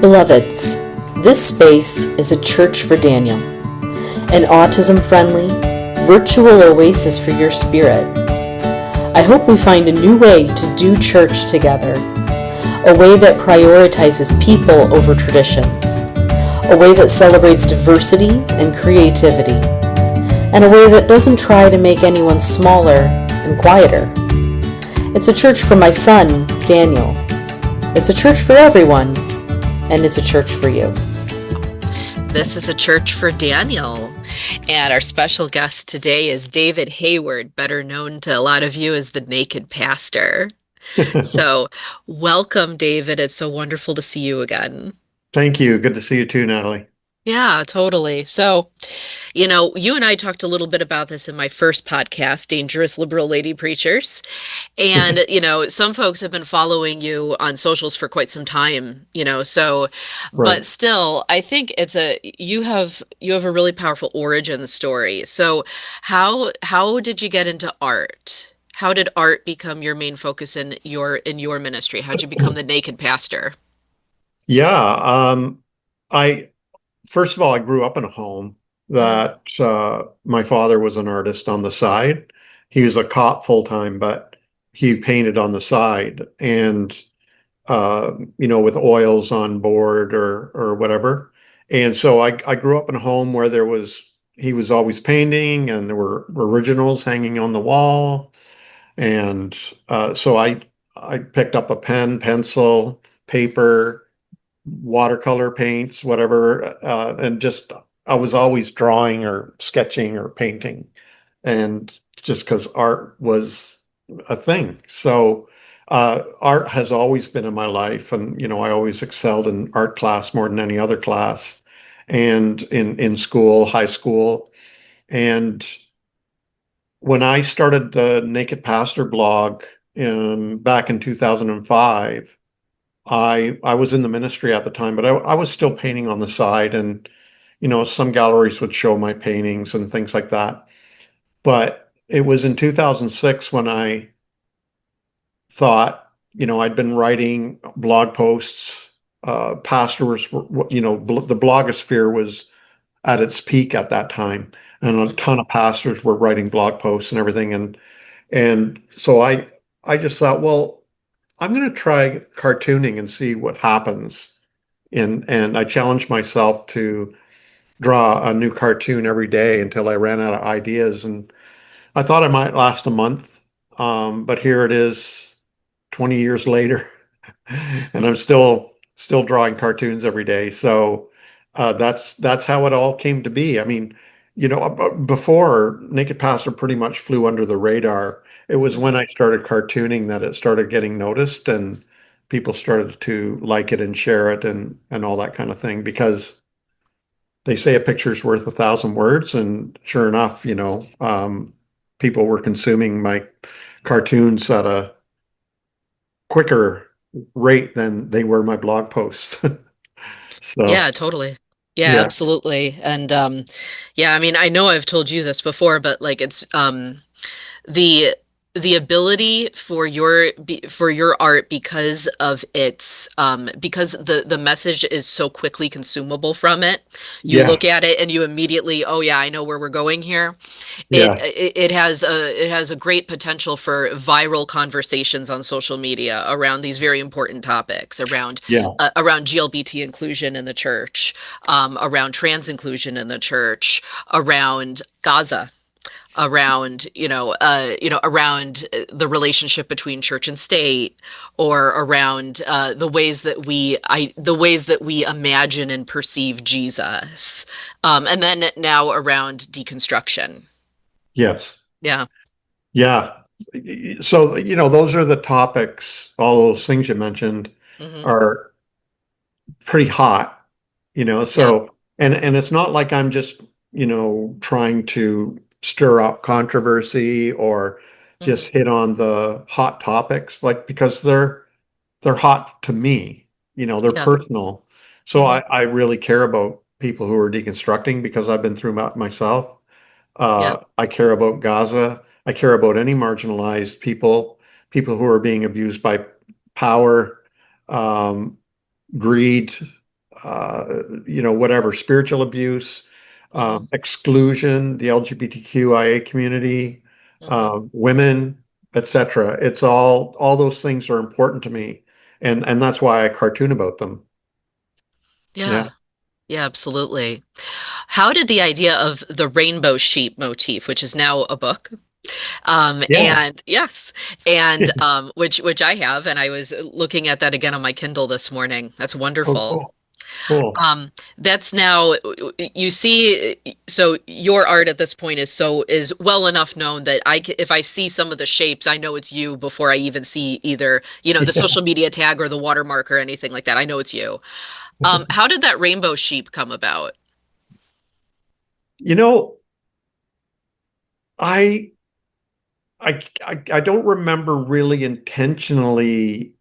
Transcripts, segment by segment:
Beloveds, this space is a church for Daniel, an autism-friendly, virtual oasis for your spirit. I hope we find a new way to do church together, a way that prioritizes people over traditions, a way that celebrates diversity and creativity, and a way that doesn't try to make anyone smaller and quieter. It's a church for my son, Daniel. It's a church for everyone, and it's a church for you. This is a church for Daniel, and our special guest today is David Hayward, better known to a lot of you as the Naked Pastor. So, welcome, David. It's so wonderful to see you again. Thank you. Good to see you too, Natalie. Yeah, totally. So, you and I talked a little bit about this in my first podcast, Dangerous Liberal Lady Preachers. And, some folks have been following you on socials for quite some time, so, Right. but still, I think you have a really powerful origin story. So how did you get into art? How did art become your main focus in your ministry? How did you become the Naked Pastor? Yeah. I First of all, I grew up in a home that my father was an artist on the side. He was a cop full time, but he painted on the side and with oils on board or whatever. And so I grew up in a home where he was always painting and there were originals hanging on the wall. And so I picked up a pen, pencil, paper, watercolor paints, whatever, and just I was always drawing or sketching or painting, and just because art was a thing. So art has always been in my life, and I always excelled in art class more than any other class, and in school, high school, and when I started the Naked Pastor blog back in 2005. I was in the ministry at the time, but I was still painting on the side, and some galleries would show my paintings and things like that. But it was in 2006 when I thought, I'd been writing blog posts. Pastors were, the blogosphere was at its peak at that time, and a ton of pastors were writing blog posts and everything, and so I just thought, well, I'm going to try cartooning and see what happens. And I challenged myself to draw a new cartoon every day until I ran out of ideas. And I thought I might last a month, but here it is, 20 years later, and I'm still drawing cartoons every day. So that's how it all came to be. I mean, before Naked Pastor pretty much flew under the radar. It was when I started cartooning that it started getting noticed and people started to like it and share it and all that kind of thing, because they say a picture's worth 1,000 words, and sure enough, people were consuming my cartoons at a quicker rate than they were my blog posts. So Yeah, totally. Yeah, yeah, absolutely. And yeah, I mean, I know I've told you this before, but like it's the the ability for your art, because of its because the message is so quickly consumable from it. You yeah, look at it and you immediately, oh yeah, I know where we're going here. it yeah, it, it has a great potential for viral conversations on social media around these very important topics, yeah, around GLBT inclusion in the church, around trans inclusion in the church, around Gaza, around around the relationship between church and state, or around the ways that we imagine and perceive Jesus, and then now around deconstruction. yes. Yeah. Yeah. So, those are the topics, all those things you mentioned Hmm. are pretty hot, Yeah. so, and it's not like I'm just, trying to stir up controversy or Hmm. just hit on the hot topics, like, because they're hot to me, they're Yeah. personal. So Hmm. I really care about people who are deconstructing because I've been through that myself. Yeah. I care about Gaza. I care about any marginalized people who are being abused by power, um, greed, whatever, spiritual abuse, Hmm. exclusion, the LGBTQIA community, Hmm. women, etc. It's all those things are important to me, and that's why I cartoon about them. Yeah, Yeah. Yeah, absolutely. How did the idea of the rainbow sheep motif, which is now a book, yeah. and yes, and which I have, and I was looking at that again on my Kindle this morning. That's Oh, wonderful. cool, cool. That's now you see. So your art at this point is well enough known that if I see some of the shapes, I know it's you before I even see either the Yeah. social media tag or the watermark or anything like that. I know it's you. How did that rainbow sheep come about? You know, I I don't remember really intentionally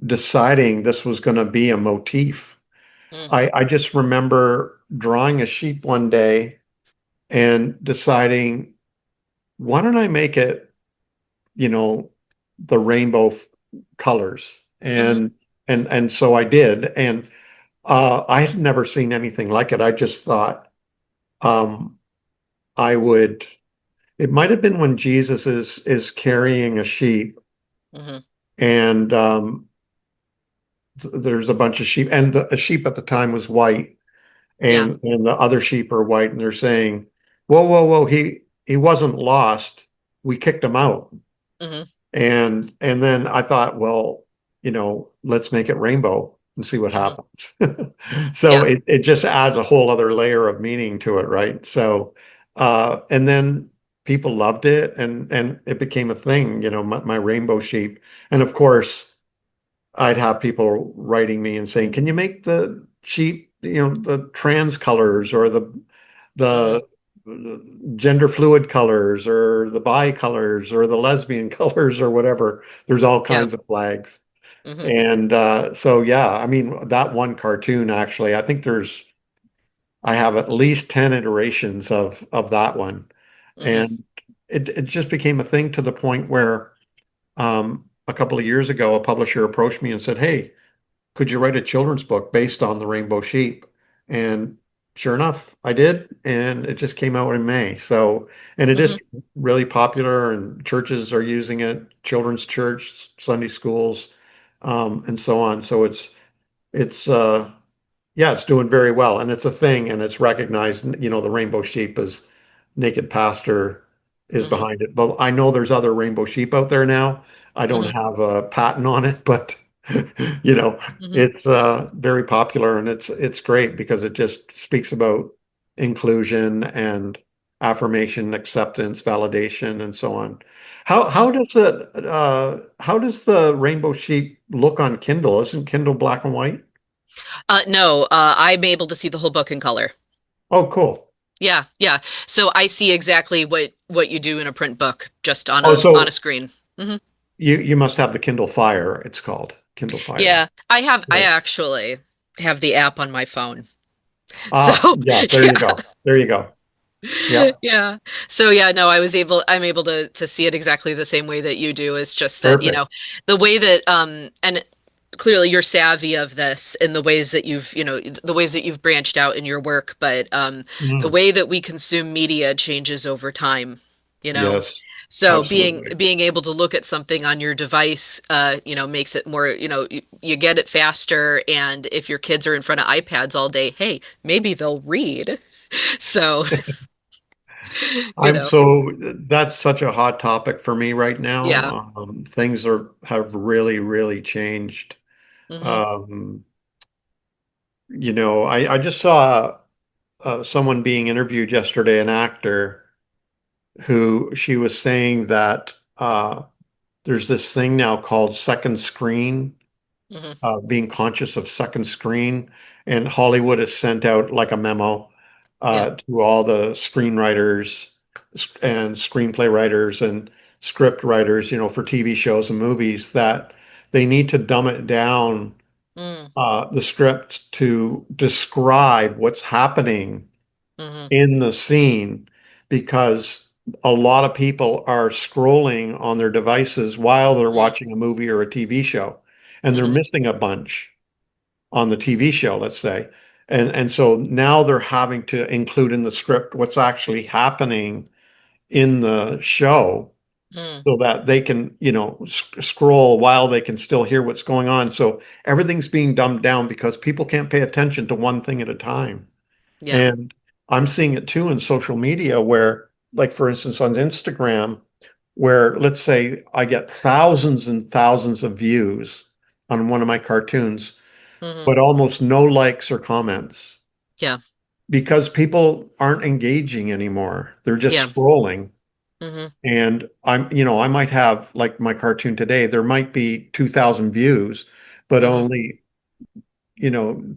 deciding this was going to be a motif. Mm, I just remember drawing a sheep one day and deciding, why don't I make it, you know, the rainbow colors? hmm. And so I did. And I had never seen anything like it. I just thought um, I would. It might have been when Jesus is carrying a sheep, Hmm. and there's a bunch of sheep, and a sheep at the time was white, Yeah. and the other sheep are white, and they're saying, "Whoa, whoa, whoa! He wasn't lost. We kicked him out." Hmm. And then I thought, well, let's make it rainbow and see what Hmm. happens. So Yeah. it just adds a whole other layer of meaning to it, right? So and then people loved it, and it became a thing, my rainbow sheep. And of course, I'd have people writing me and saying, "Can you make the sheep, the trans colors or Hmm. the gender fluid colors or the bi colors or the lesbian colors or whatever." There's all Yeah. kinds of flags. Hmm. And so, yeah, I mean, that one cartoon, actually, I have at least 10 iterations of that one. Hmm. And it just became a thing to the point where a couple of years ago, a publisher approached me and said, "Hey, could you write a children's book based on the rainbow sheep?" And sure enough, I did, and it just came out in May. So, and it is Hmm. really popular, and churches are using it, children's church, Sunday schools, and so on. So it's yeah, it's doing very well, and it's a thing, and it's recognized. The rainbow sheep is naked pastor is Hmm. behind it. But I know there's other rainbow sheep out there now. I don't Hmm. have a patent on it, but you know, Hmm. it's very popular, and it's great because it just speaks about inclusion and affirmation, acceptance, validation, and so on. How does the rainbow sheep look on Kindle? Isn't Kindle black and white? No, I'm able to see the whole book in color. Oh, cool. Yeah, yeah. So I see exactly what you do in a print book, just on Oh, a so screen. Hmm. you must have the Kindle Fire, it's called. Kindle Fire. Yeah, I have. I Right. actually have the app on my phone. So Yeah, there you yeah, go. There you go. Yep. yeah. So yeah, no, I'm able to see it exactly the same way that you do. It's just that, Perfect. the way that and clearly you're savvy of this in the ways that the ways that you've branched out in your work, but the Mm, way that we consume media changes over time, you know. yes, So absolutely. being able to look at something on your device, makes it more, you get it faster, and if your kids are in front of iPads all day, hey, maybe they'll read. So, you I'm know. so that's such a hot topic for me right Yeah. now. Things have really, really changed. Hmm. Um, I just saw someone being interviewed yesterday, an actor, who she was saying that there's this thing now called second screen, Hmm. being conscious of second screen. And Hollywood has sent out like a memo Yeah. to all the screenwriters and screenplay writers and script writers, for TV shows and movies, that they need to dumb it down, Mm. the script, to describe what's happening Hmm. in the scene, because a lot of people are scrolling on their devices while they're Mm. watching a movie or a TV show, and they're Hmm. missing a bunch. on the TV show, let's say. And so now they're having to include in the script what's actually happening in the show Mm, so that they can, scroll while they can still hear what's going on. So everything's being dumbed down because people can't pay attention to one thing at a time. yeah. And I'm seeing it too in social media where, like, for instance, on Instagram, where let's say I get thousands and thousands of views on one of my cartoons, Hmm. but almost no likes or comments Yeah. because people aren't engaging anymore. They're Yeah. just scrolling. Hmm. And I might have like my cartoon today, there might be 2,000 views, but Hmm. only,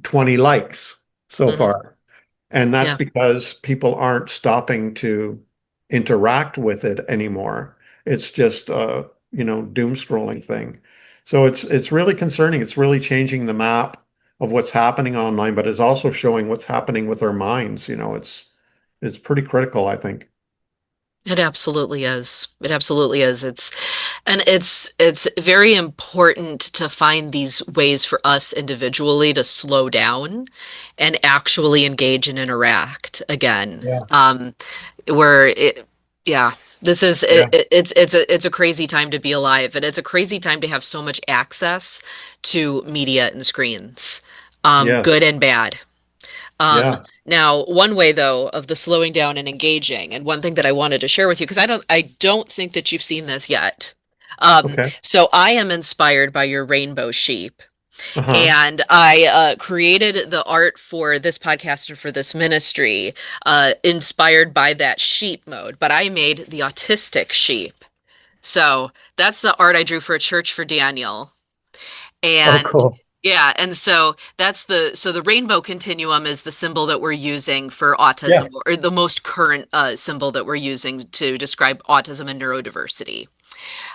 20 likes so Hmm. far. And that's Yeah. because people aren't stopping to interact with it anymore. It's just doom scrolling thing. So it's really concerning. It's really changing the map of what's happening online, but it's also showing what's happening with our minds. It's pretty critical, I think. It absolutely is. It absolutely is. It's very important to find these ways for us individually to slow down and actually engage and interact again. Yeah. Where it, yeah, this is Yeah. it's a crazy time to be alive, and it's a crazy time to have so much access to media and screens, Yeah. good and bad. Yeah. Now, one way though of the slowing down and engaging, and one thing that I wanted to share with you, because I don't think that you've seen this yet. Okay. So I am inspired by your rainbow sheep, Uh-huh. and I created the art for this podcast and for this ministry, inspired by that sheep mode. But I made the autistic sheep. So that's the art I drew for a church for Daniel. Oh, And cool. yeah, and so the rainbow continuum is the symbol that we're using for Yeah. autism, or the most current symbol that we're using to describe autism and neurodiversity.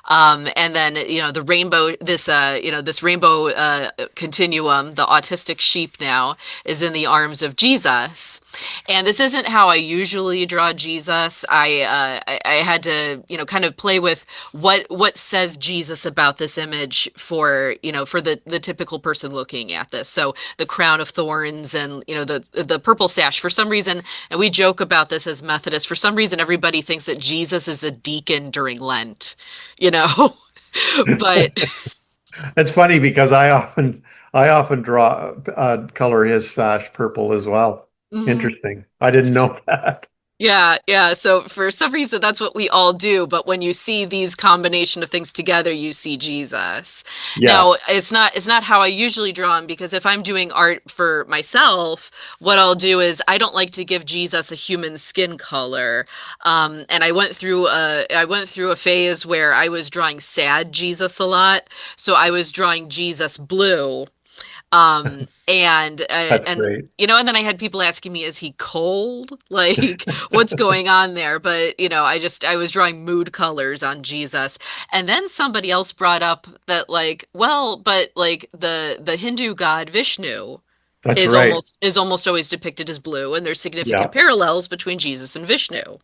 And then, the rainbow, this rainbow continuum, the autistic sheep now is in the arms of Jesus. And this isn't how I usually draw Jesus. I had to, kind of play with what says Jesus about this image for, for the typical person looking at this. So the crown of thorns and, the purple sash for some reason, and we joke about this as Methodists, for some reason everybody thinks that Jesus is a deacon during Lent, you know. But It's funny because I often draw color his sash purple as well. mhm. Interesting. I didn't know that. Yeah, yeah. So for some reason, that's what we all do. But when you see these combination of things together, you see Jesus. Yeah, Now, it's not how I usually draw him, because if I'm doing art for myself, what I'll do is I don't like to give Jesus a human skin color. And I went through a phase where I was drawing sad Jesus a lot. So I was drawing Jesus blue. that's And great. and then I had people asking me, is he cold? Like, what's going on there? But I was drawing mood colors on Jesus. And then somebody else brought up that, like, well, but like the Hindu god Vishnu That's is right. almost always depicted as blue, and there's significant Yeah, parallels between Jesus and Vishnu.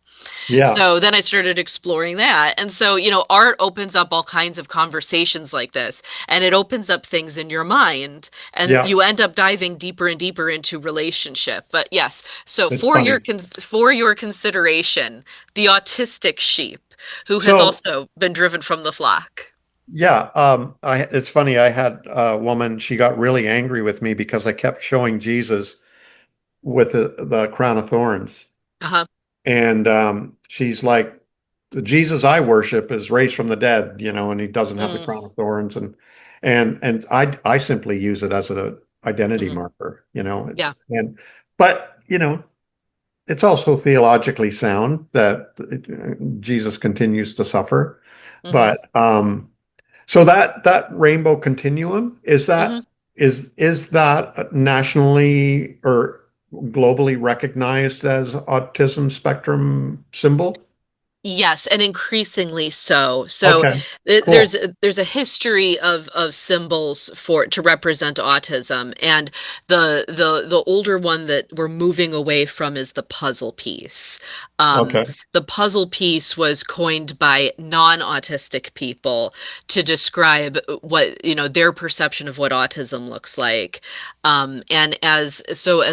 yeah, So then I started exploring that. And so, art opens up all kinds of conversations like this, and it opens up things in your mind, and yeah. you end up diving deeper and deeper into relationship. But yes, so It's funny. for your consideration, the autistic sheep who has So also been driven from the flock. yeah, it's funny. I had a woman. She got really angry with me because I kept showing Jesus with the crown of thorns. Uh-huh. And she's like, the Jesus I worship is raised from the dead, and he doesn't have the Mm, crown of thorns. And I simply use it as an identity hmm. marker, Yeah. but it's also theologically sound that Jesus continues to suffer. Hmm. But so that rainbow continuum Hmm. is that nationally or globally recognized as autism spectrum symbol? Yes, and increasingly so. So Okay, there's cool. there's a history of symbols for to represent autism, and the older one that we're moving away from is the puzzle piece. Um, Okay, the puzzle piece was coined by non-autistic people to describe what, their perception of what autism looks like. And as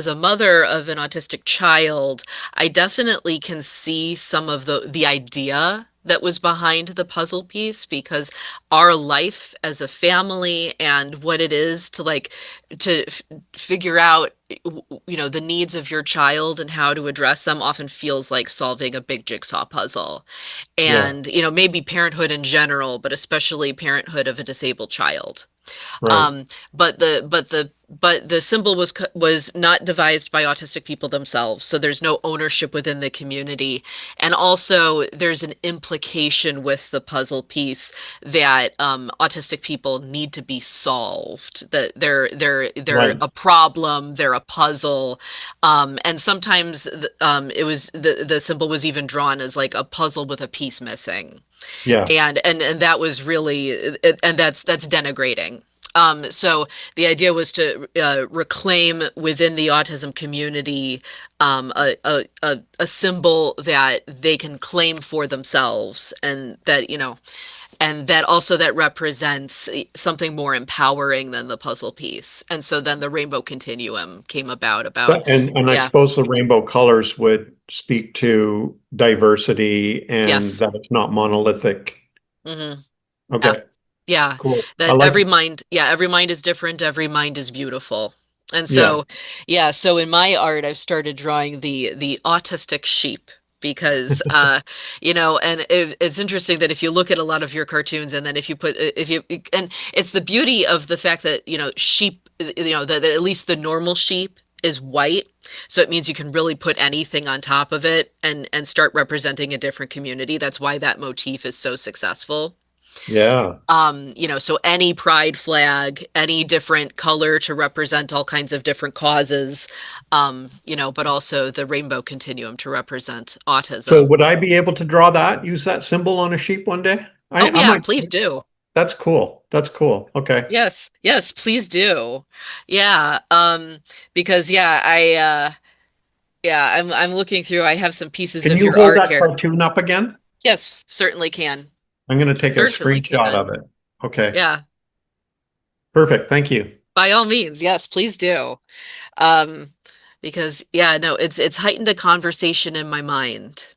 a mother of an autistic child, I definitely can see some of the idea that was behind the puzzle piece, because our life as a family and what it is to figure out the needs of your child and how to address them often feels like solving a big jigsaw puzzle. yeah, And maybe parenthood in general, but especially parenthood of a disabled child. right. But the symbol was not devised by autistic people themselves, so there's no ownership within the community, and also there's an implication with the puzzle piece that autistic people need to be solved, that they're Right. a problem, they're a puzzle, and sometimes the symbol was even drawn as like a puzzle with a piece missing, Yeah. and that was really, and that's denigrating. So the idea was to reclaim within the autism community a symbol that they can claim for themselves, and that also that represents something more empowering than the puzzle piece. And so then the rainbow continuum came about, And I yeah, suppose the rainbow colors would speak to diversity and yes, that it's not monolithic. hmm yeah, Okay, yeah, cool. I that like, every mind is different, every mind is beautiful. And yeah. so, yeah, so in my art, I've started drawing the autistic sheep, because and it's interesting that if you look at a lot of your cartoons, and then if you and it's the beauty of the fact that sheep, that at least the normal sheep is white, so it means you can really put anything on top of it and start representing a different community. That's why that motif is so successful. Yeah. So any pride flag, any different color to represent all kinds of different causes, but also the rainbow continuum to represent So autism. would I be able to draw that, use that symbol on a sheep one day? Oh I yeah, might. please do. That's cool. That's cool. Okay. Yes, yes, please do. Yeah, because I'm looking through. I have some pieces Can of you your hold art that here. cartoon up again? Yes, certainly can. I'm going to take a Certainly screenshot of can. it. Okay. Yeah, Perfect. Thank you. by all means, yes, please do. Um, because yeah, no, it's heightened a conversation in my mind.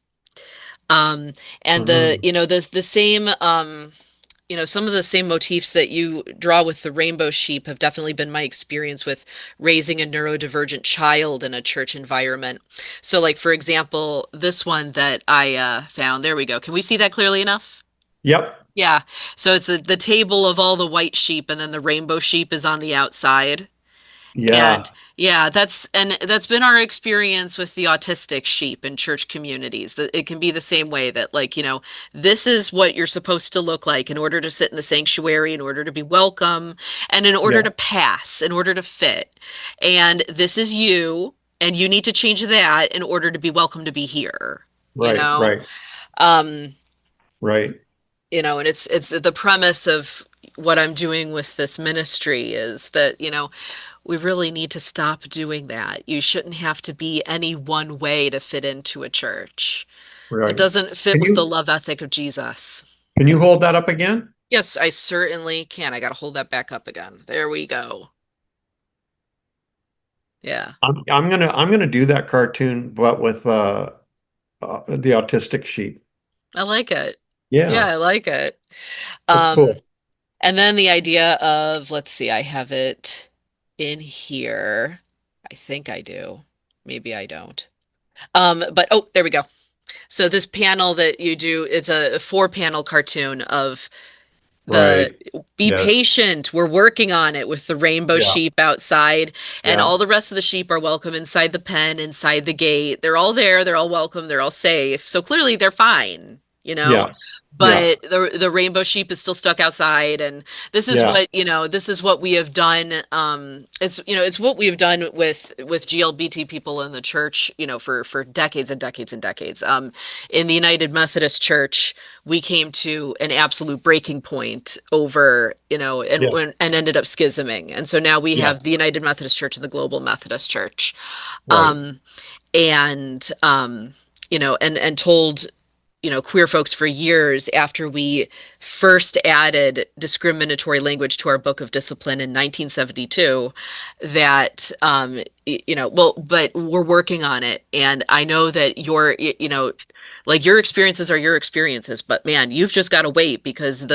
Um, and Mm, the same, some of the same motifs that you draw with the rainbow sheep have definitely been my experience with raising a neurodivergent child in a church environment. So, like, for example, this one that I found, there we go. Can we see that clearly enough? yep. Yeah. So it's the table of all the white sheep, and then the rainbow sheep is on the outside. And Yeah. yeah, that's been our experience with the autistic sheep in church communities. That it can be the same way, that like, this is what you're supposed to look like in order to sit in the sanctuary, in order to be welcome, and in order Yeah. to pass, in order to fit. And this is you, and you need to change that in order to be welcome to be here, you Right. know? Right. Um, Right. and it's the premise of what I'm doing with this ministry is that, we really need to stop doing that. You shouldn't have to be any one way to fit into a church. It Right. doesn't fit Can with the you love ethic of Jesus. can you hold that up again? Yes, I certainly can. I got to hold that back up again. There we go. Yeah. I'm gonna do that cartoon, but with the autistic sheep. I like it. Yeah, Yeah. I like it. That's Um, cool. and then the idea of, let's see, I have it in here. I think I do. Maybe I don't. But oh, there we go. So this panel that you do, it's a four-panel cartoon of the Right. be Yes. patient, we're working on it, with the rainbow Yeah. sheep outside, and Yeah. all the rest of the sheep are welcome inside the pen, inside the gate. They're all there, they're all welcome, they're all safe. So clearly they're fine. you know. Yeah. Yeah. But the rainbow sheep is still stuck outside, and this is Yeah. what, this is what we have done. It's what we have done with GLBT people in the church, for decades and decades and decades. In the United Methodist Church, we came to an absolute breaking point over, Yeah. and ended up schisming. And so now we Yeah. have the United Methodist Church and the Global Methodist Church. Right. And and told queer folks for years, after we first added discriminatory language to our Book of Discipline in 1972, that well, but we're working on it. And I know that like, your experiences are your experiences, but man, you've just got to wait, because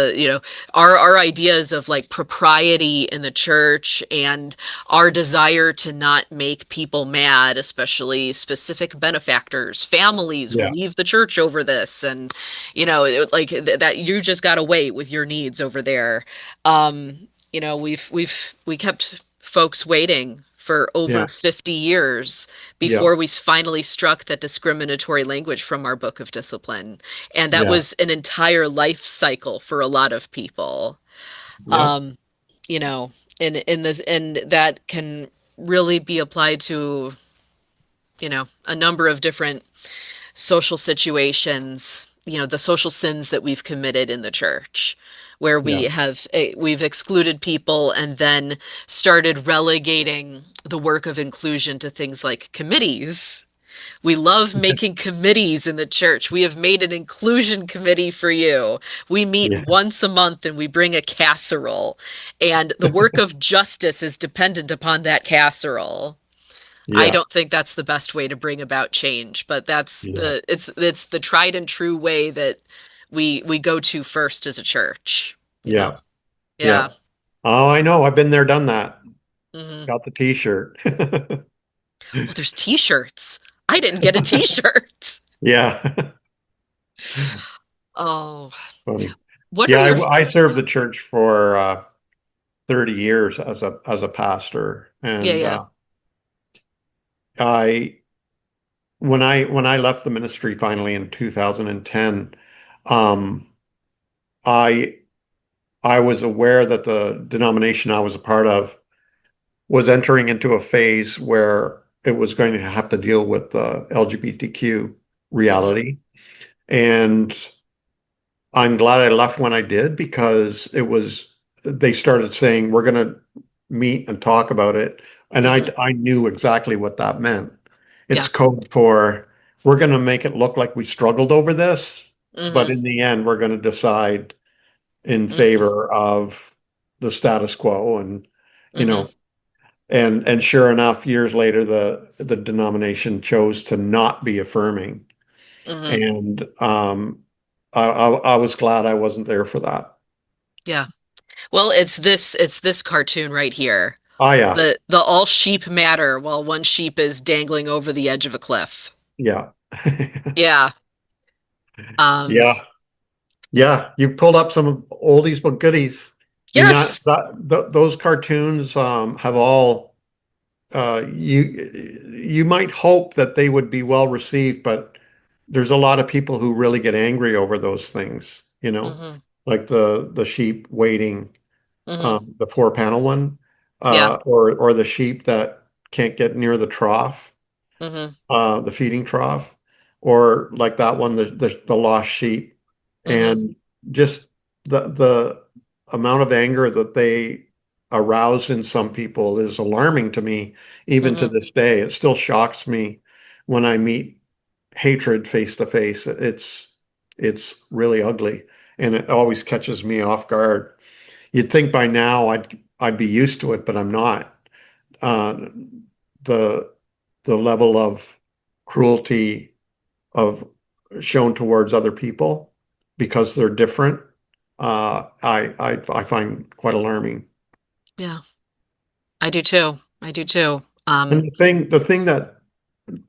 our ideas of like propriety in the church, and our desire to not make people mad, especially specific benefactors, families will Yeah. leave the church over this, and that you just got to wait with your needs over there. We kept folks waiting for over Yeah. 50 years Yeah. before we finally struck that discriminatory language from our Book of Discipline. And that Yeah. was an entire life cycle for a lot of people. Yeah. Um, you know, and that can really be applied to, a number of different social situations, the social sins that we've committed in the church, where Yeah. we've excluded people and then started relegating the work of inclusion to things like committees. We love making committees in the church. We have made an inclusion committee for you. We meet Yeah. once a month and we bring a casserole, and the work of justice is dependent upon that casserole. I Yeah. don't think that's the best way to bring about change, but Yeah. it's the tried and true way that we go to first as a church. Yeah. Yeah. Yeah. Oh, I know. I've been there, done that. Hmm. Got the t-shirt. Oh, there's t-shirts. I didn't get a t-shirt. Yeah. Oh, Funny. what are Yeah, your I served the church for 30 years as a pastor. Yeah, And yeah. I when I left the ministry finally in 2010, um, I I was aware that the denomination I was a part of was entering into a phase where it was going to have to deal with the LGBTQ Hmm. reality. And I'm glad I left when I did, because they started saying, we're going to meet and talk about it. And Hmm. I knew exactly what that meant. It's Yeah. code for, we're going to make it look like we struggled over this, but Hmm. in the end, we're going to decide in Hmm. favor of the status quo. And, you Hmm. know, and sure enough, years later, the denomination chose to not be affirming. Hmm. And I was glad I wasn't there for that. Yeah. Well, it's this cartoon right here. Oh yeah, The all sheep matter while one sheep is dangling over the edge of a cliff. yeah, Yeah. Um, yeah, yeah. You pulled up some oldies but goodies. You not yes. that those cartoons have all you might hope that they would be well received, but there's a lot of people who really get angry over those things, Hmm. like the sheep waiting, Hmm. the four panel one, Yeah. or the sheep that can't get near the trough, Hmm. the feeding trough, or like that one, the lost sheep, Hmm. and just the amount of anger that they arouse in some people is alarming to me, even to Hmm. this day. It still shocks me when I meet hatred face to face. It's really ugly, and it always catches me off guard. You'd think by now I'd be used to it, but I'm not. Uh, the the level of cruelty of shown towards other people because they're different, I find quite alarming. Yeah. I do too. I do too. And the thing that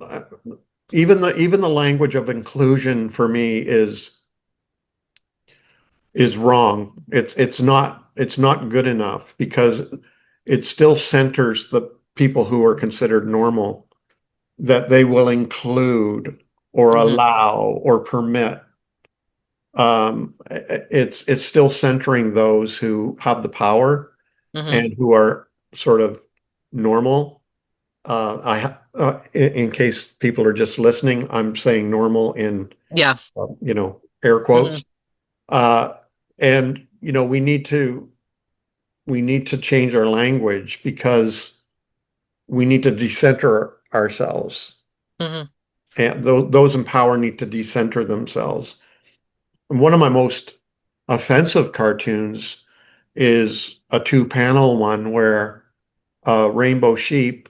uh, even the language of inclusion for me is wrong. It's not good enough, because it still centers the people who are considered normal, that they will include or Hmm. allow or permit It's still centering those who have the power Hmm. and who are sort of normal. In case people are just listening, I'm saying normal in Yeah. air Hmm. quotes. Uh, and we need to change our language because we need to decenter ourselves, Hmm. and those in power need to decenter themselves. And one of my most offensive cartoons is a two-panel one where rainbow sheep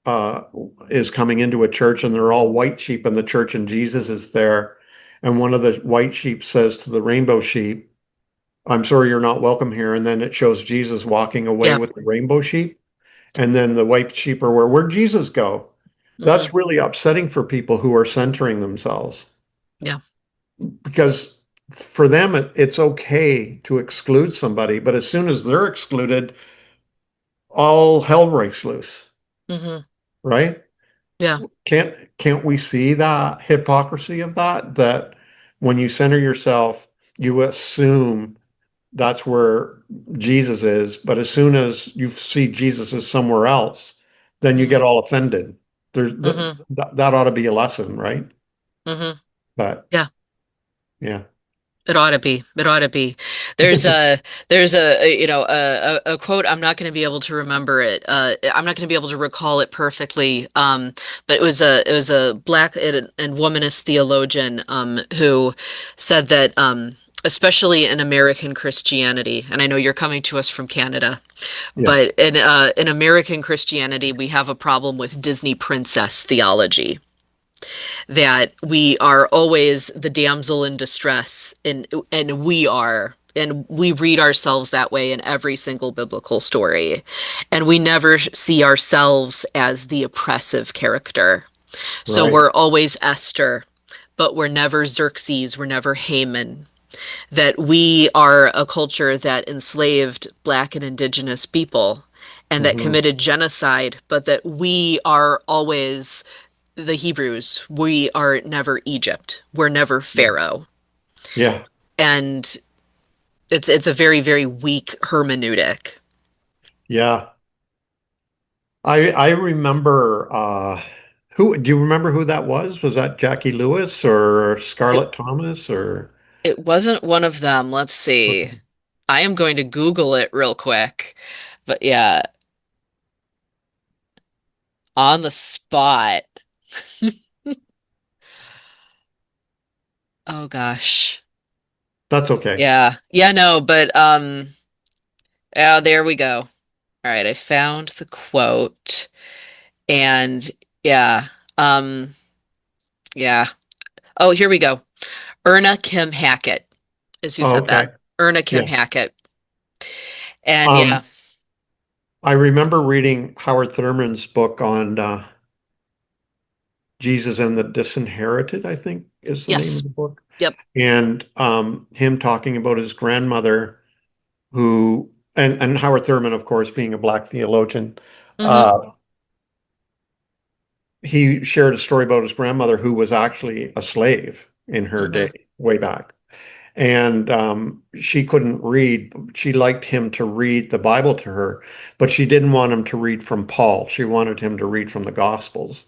uh, is coming into a church, and they're all white sheep in the church, and Jesus is there. And one of the white sheep says to the rainbow sheep, "I'm sorry you're not welcome here." And then it shows Jesus walking away Yeah. with the rainbow sheep. And then the white sheep are where'd Jesus go? Hmm. That's really upsetting for people who are centering themselves Yeah. because for them, it's okay to exclude somebody. But as soon as they're excluded, all hell breaks loose, Hmm. right? Yeah. Can't we see the hypocrisy of that? That when you center yourself, you assume that's where Jesus is, but as soon as you see Jesus is somewhere else, then you get Hmm. all offended. Hmm. That ought to be a lesson, right? Hmm. But Yeah. yeah. It ought to be. It ought to be. There's a a quote. I'm not going to be able to remember it. I'm not going to be able to recall it perfectly. But it was a black and womanist theologian who said that especially in American Christianity, and I know you're coming to us from Canada, Yeah. but in American Christianity, we have a problem with Disney princess theology, that we are always the damsel in distress, and we read ourselves that way in every single biblical story, and we never see ourselves as the oppressive character. So Right. we're always Esther, but we're never Xerxes, we're never Haman. That we are a culture that enslaved Black and Indigenous people and that Hmm. committed genocide, but that we are always the Hebrews. We are never Egypt. We're never Pharaoh. Yeah. And it's a very, very weak hermeneutic. Yeah. I remember who do you remember who that was? Was that Jackie Lewis or It, Scarlett Thomas or it wasn't one of them. Let's see. okay. I am going to Google it real quick. But yeah, on the spot. Oh gosh. That's okay. Yeah. Yeah, no, but oh, there we go. All right, I found the quote, and yeah. Um yeah. Oh, here we go. Erna Kim Hackett is who Oh, said that. okay. Erna Kim Yeah. Hackett. And yeah, Um, I remember reading Howard Thurman's book on Jesus and the Disinherited, I think is the name of yes. the book. Yep. And him talking about his grandmother who and Howard Thurman, of course, being a black theologian, Mm-hmm. uh, he shared a story about his grandmother who was actually a slave in her Mm-hmm. day, way back. And she couldn't read. She liked him to read the Bible to her, but she didn't want him to read from Paul. She wanted him to read from the Gospels.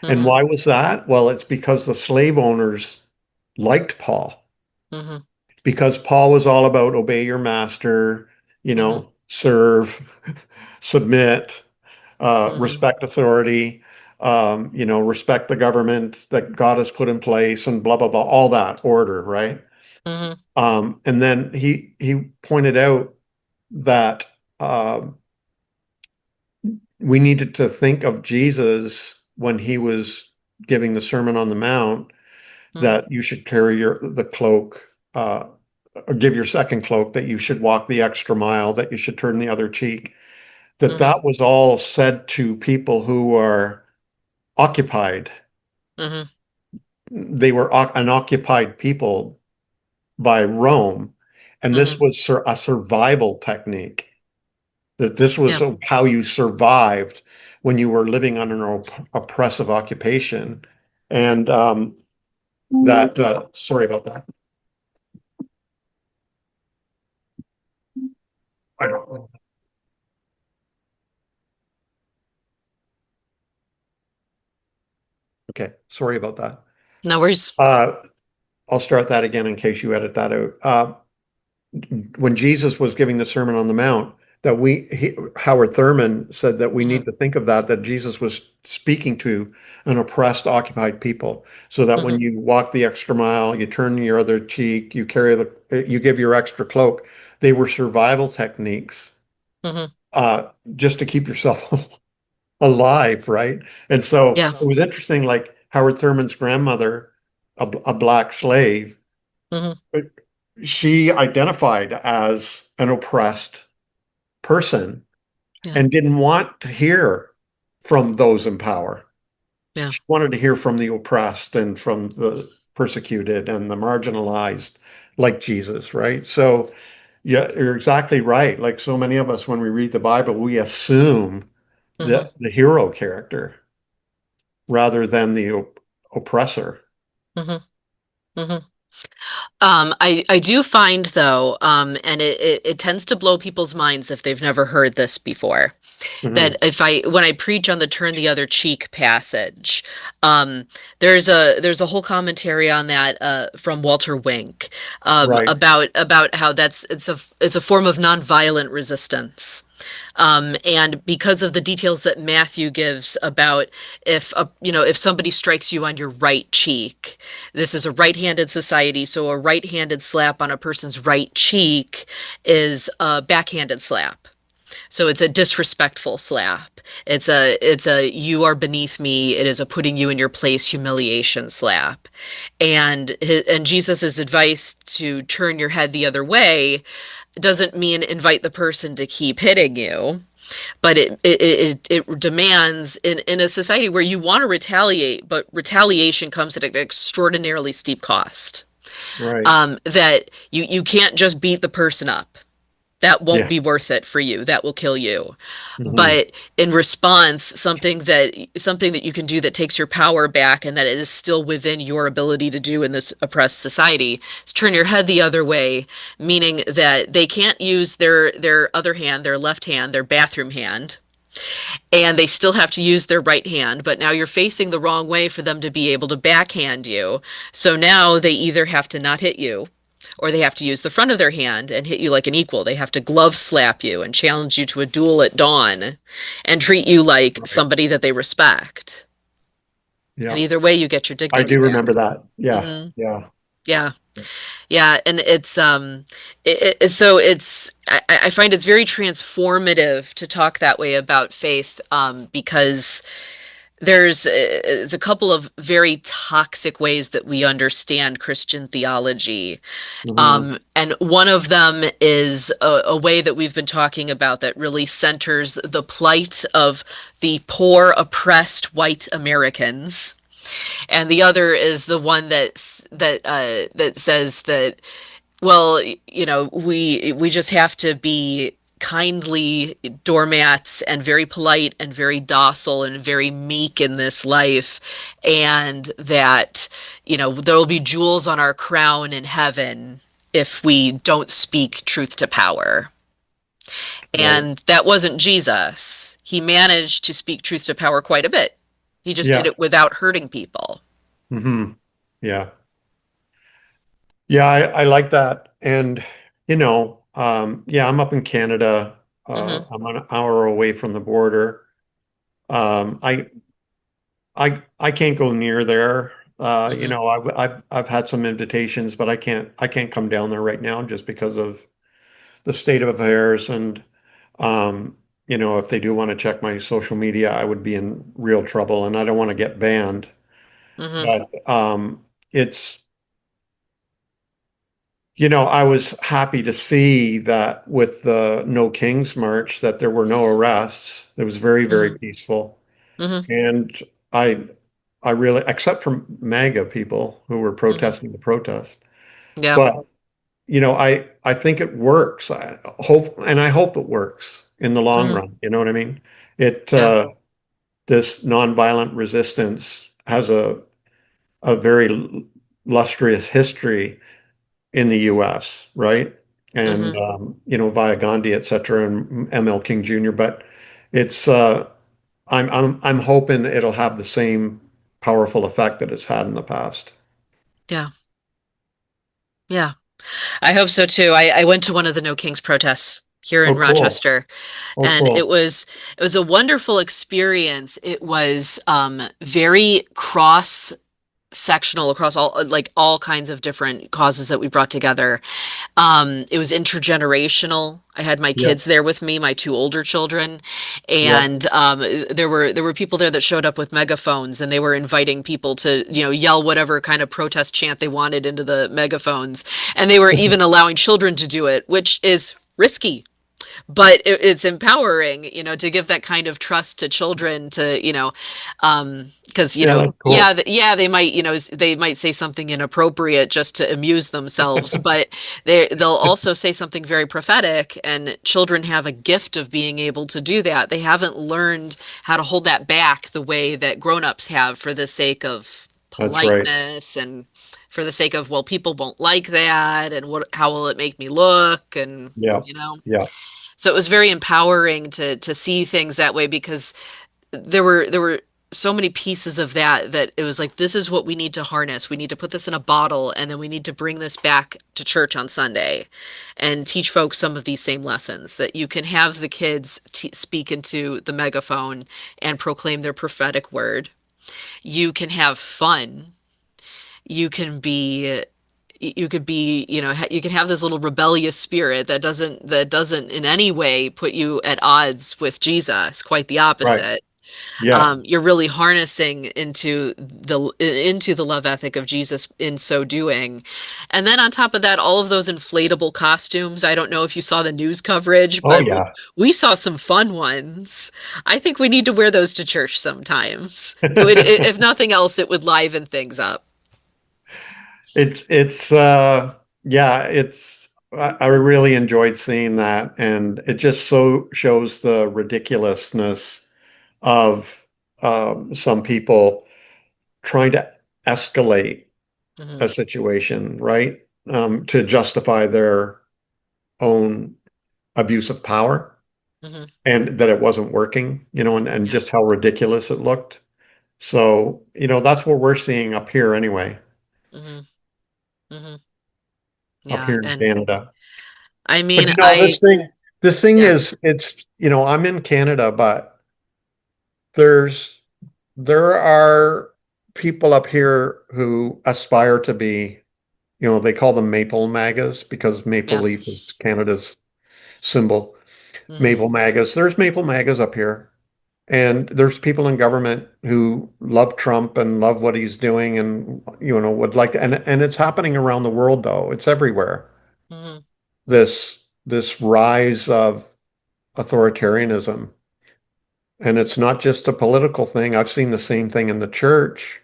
And Mm-hmm. why was that? Well, it's because the slave owners liked Paul, Mm-hmm. because Paul was all about obey your master, Mm-hmm. serve, submit, Mm-hmm. respect authority, respect the government that God has put in place, and blah blah blah, all that order, right? Mm-hmm. And then he pointed out that we needed to think of Jesus when he was giving the Sermon on the Mount, Mm-hmm. that you should carry the cloak, or give your second cloak, that you should walk the extra mile, that you should turn the other cheek. Mm-hmm. That was all said to people who are occupied. Mm-hmm. They were an occupied people by Rome, and this Mm-hmm. was a survival technique. That this was Yeah. how you survived when you were living under an oppressive occupation. And that sorry about that. I don't. Okay, sorry about that. No worries. Uh, I'll start that again in case you edit that out. When Jesus was giving the Sermon on the Mount, Howard Thurman said that we Hmm. need to think of that Jesus was speaking to an oppressed, occupied people, so that when Hmm. you walk the extra mile, you turn your other cheek, you give your extra cloak. They were survival techniques, Hmm. just to keep yourself alive, right? And so Yeah. it was interesting, like Howard Thurman's grandmother, a black slave, Hmm. she identified as an oppressed person Yeah. and didn't want to hear from those in power. Yeah. She wanted to hear from the oppressed and from the persecuted and the marginalized, like Jesus, right? So, yeah, you're exactly right. Like so many of us, when we read the Bible, we assume Hmm. the hero character rather than the oppressor. Hmm. Hmm. I do find though, and it tends to blow people's minds if they've never heard this before, that Mhm. if I when I preach on the turn the other cheek passage, um, there's a whole commentary on that from Walter Wink, Right. about how it's a form of nonviolent resistance. And because of the details that Matthew gives about if somebody strikes you on your right cheek, this is a right-handed society, so a right-handed slap on a person's right cheek is a backhanded slap. So it's a disrespectful slap. It's a you are beneath me. It is a putting you in your place humiliation slap. And Jesus's advice to turn your head the other way doesn't mean invite the person to keep hitting you, but it demands in a society where you want to retaliate, but retaliation comes at an extraordinarily steep cost. Right. That you can't just beat the person up. That won't Yeah. be worth it for you. That will kill you. Mhm. But in response, something that you can do that takes your power back and that is still within your ability to do in this oppressed society is turn your head the other way, meaning that they can't use their other hand, their left hand, their bathroom hand, and they still have to use their right hand, but now you're facing the wrong way for them to be able to backhand you. So now they either have to not hit you or they have to use the front of their hand and hit you like an equal. They have to glove slap you and challenge you to a duel at dawn and treat you like Right. somebody that they respect. And Yeah. either way, you get your I dignity do remember back. that. Yeah. Hmm. Yeah. Yeah. Yeah, and so I find it's very transformative to talk that way about faith, because there's a couple of very toxic ways that we understand Christian theology. Mhm. And one of them is a way that we've been talking about that really centers the plight of the poor, oppressed white Americans. And the other is the one that says that, well, we just have to be kindly doormats and very polite and very docile and very meek in this life, and that there will be jewels on our crown in heaven if we don't speak truth to power. Right. And that wasn't Jesus. He managed to speak truth to power quite a bit. He just did Yeah. it without hurting people. Hmm. Yeah. Yeah, I like that. And, yeah, I'm up in Canada. Hmm. I'm an hour away from the border. Um, I I can't go near there. Hmm. I've had some invitations, but I can't come down there right now just because of the state of affairs. And um, if they do want to check my social media, I would be in real trouble, and I don't want to get banned. Hmm. But it's I was happy to see that with the No Kings March that there were no arrests. It was very, very Hmm. peaceful. Hmm. And I I really, except for MAGA people who were Hmm. protesting the protest. Yeah. But I think it works. I hope it works in the long Hmm. run. You know what I mean? It Yeah. This nonviolent resistance has a very lustrous history in the US, right? and Hmm. via Gandhi, etc., and ML King Jr. But it's I'm hoping it'll have the same powerful effect that it's had in the past. Yeah. Yeah. I hope so too. I went to one of the No Kings protests here Oh, in cool. Rochester, Oh, and it cool. was it was a wonderful experience. It was very cross sectional across all kinds of different causes that we brought together. It was intergenerational. I had my Yeah. kids there with me, my two older children, Yeah. and there were people there that showed up with megaphones, and they were inviting people to yell whatever kind of protest chant they wanted into the megaphones, and they were even allowing children to do it, which is risky, but it's empowering, to give that kind of trust to children to, because, Yeah, that's yeah, cool. yeah, they might, they might say something inappropriate just to amuse themselves, but they'll also say something very prophetic, and children have a gift of being able to do that. They haven't learned how to hold that back the way that grown-ups have for the sake of That's right. politeness and for the sake of, well, people won't like that, and how will it make me look, and Yeah. you know Yeah. so it was very empowering to see things that way, because there were so many pieces of that it was like, this is what we need to harness. We need to put this in a bottle, and then we need to bring this back to church on Sunday and teach folks some of these same lessons, that you can have the kids speak into the megaphone and proclaim their prophetic word. You can have fun. You can be you could be, you can have this little rebellious spirit that doesn't in any way put you at odds with Jesus. Quite the Right. opposite. Yeah. You're really harnessing into the love ethic of Jesus in so doing. And then on top of that, all of those inflatable costumes. I don't know if you saw the news coverage, Oh, but yeah. we saw some fun ones. I think we need to wear those to church sometimes. If nothing else, it would liven things up. It's yeah, I really enjoyed seeing that, and it just so shows the ridiculousness of some people trying to escalate Hmm. a situation, right? To justify their own abuse of power, Hmm. and that it wasn't working, and Yeah. just how ridiculous it looked. So, that's what we're seeing up here anyway, Hmm. Hmm. up Yeah. here in And Canada. I But mean, I, this thing yeah, is, I'm in Canada, but there's there are people up here who aspire to be, they call them maple magas because maple yeah. leaf is Canada's symbol. Hmm. Maple magas. There's maple magas up here. And there's people in government who love Trump and love what he's doing and, would like to, and it's happening around the world though. It's everywhere. Hmm. This rise of authoritarianism. And it's not just a political thing. I've seen the same thing in the church.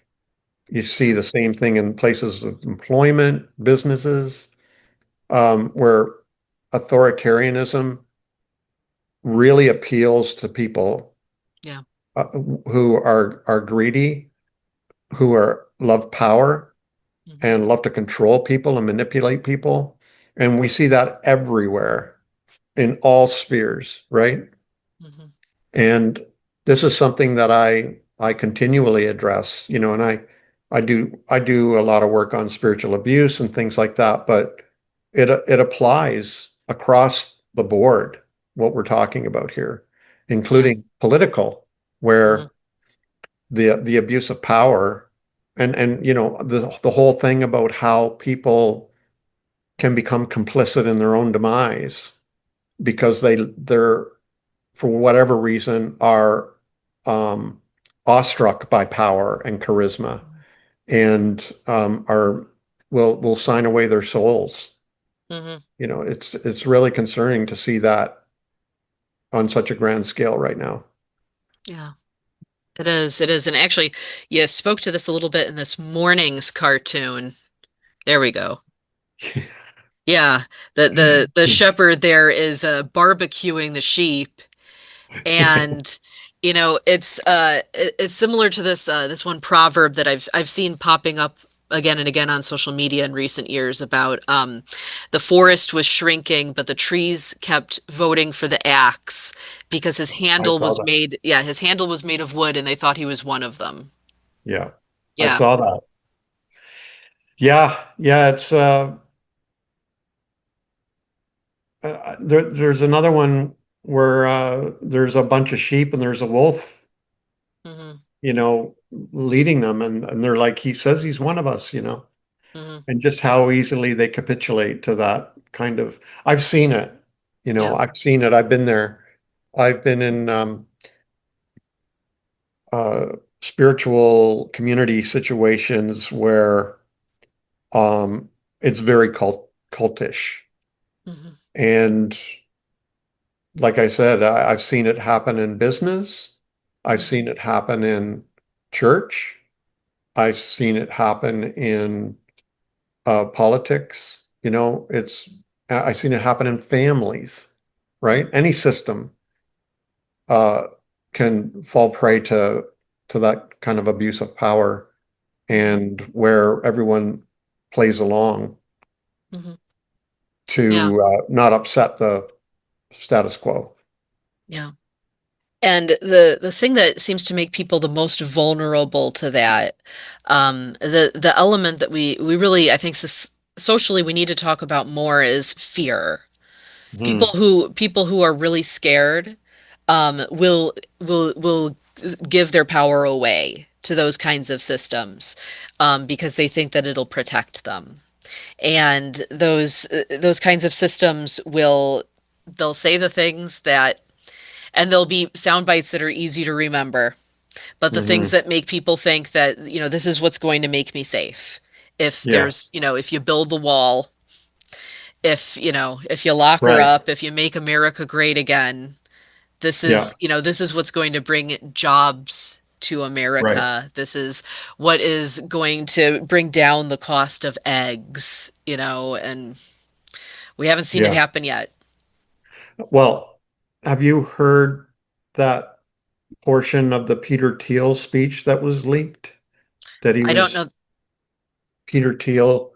You see Yeah. the same thing in places of employment, businesses, where authoritarianism really appeals to people Yeah. uh, who are greedy, who are love power Hmm. and love to control people and manipulate people. And we see that everywhere in all spheres, right? Hmm. And this is something that I continually address, and I do a lot of work on spiritual abuse and things like that, but it applies across the board what we're talking about here, Yeah. including political, Hmm. where the abuse of power and the whole thing about how people can become complicit in their own demise because they're for whatever reason are um, awestruck by power and charisma and are will sign away their souls. Hmm. It's really concerning to see that on such a grand scale right now. Yeah. It is. It is. And actually, you spoke to this a little bit in this morning's cartoon. There we go. Yeah. The shepherd there is barbecuing the sheep, and it's similar to this one proverb that I've seen popping up again and again on social media in recent years about the forest was shrinking, but the trees kept voting for the axe because I saw that. his handle was made of wood and they thought he was one of them. Yeah, I Yeah. saw that. Yeah, yeah, it's there's another one where there's a bunch of sheep and there's a wolf, Hmm. leading them, and they're like, he says he's one of us, Hmm. and just how easily they capitulate to that kind of. I've seen it, Yeah. I've seen it. I've been there. I've been in uh, spiritual community situations where it's very cultish. Hmm. And like I said, I've seen it happen in business. I've Hmm. seen it happen in church. I've seen it happen in politics. I've seen it happen in families, right? Any system uh, can fall prey to that kind of abuse of power, Hmm. and where everyone plays along Hmm. Yeah. to not upset the status quo. Yeah. And the thing that seems to make people the most vulnerable to that, the element that we really, I think, socially we need to talk about more is fear. Hmm. People who are really scared, will give their power away to those kinds of systems, because they think that it'll protect them. And those kinds of systems they'll say the things that and there'll be sound bites that are easy to remember, but the things Hmm. that make people think that, this is what's going to make me safe. Yeah, If you build the wall, if you lock her right. up, if you make America great again, Yeah, this is what's going to bring jobs to right. America. This is what is going to bring down the cost of eggs, and we haven't seen it Yeah. happen yet. Well, have you heard that portion of the Peter Thiel speech that was leaked? That he I don't was know. Peter Thiel.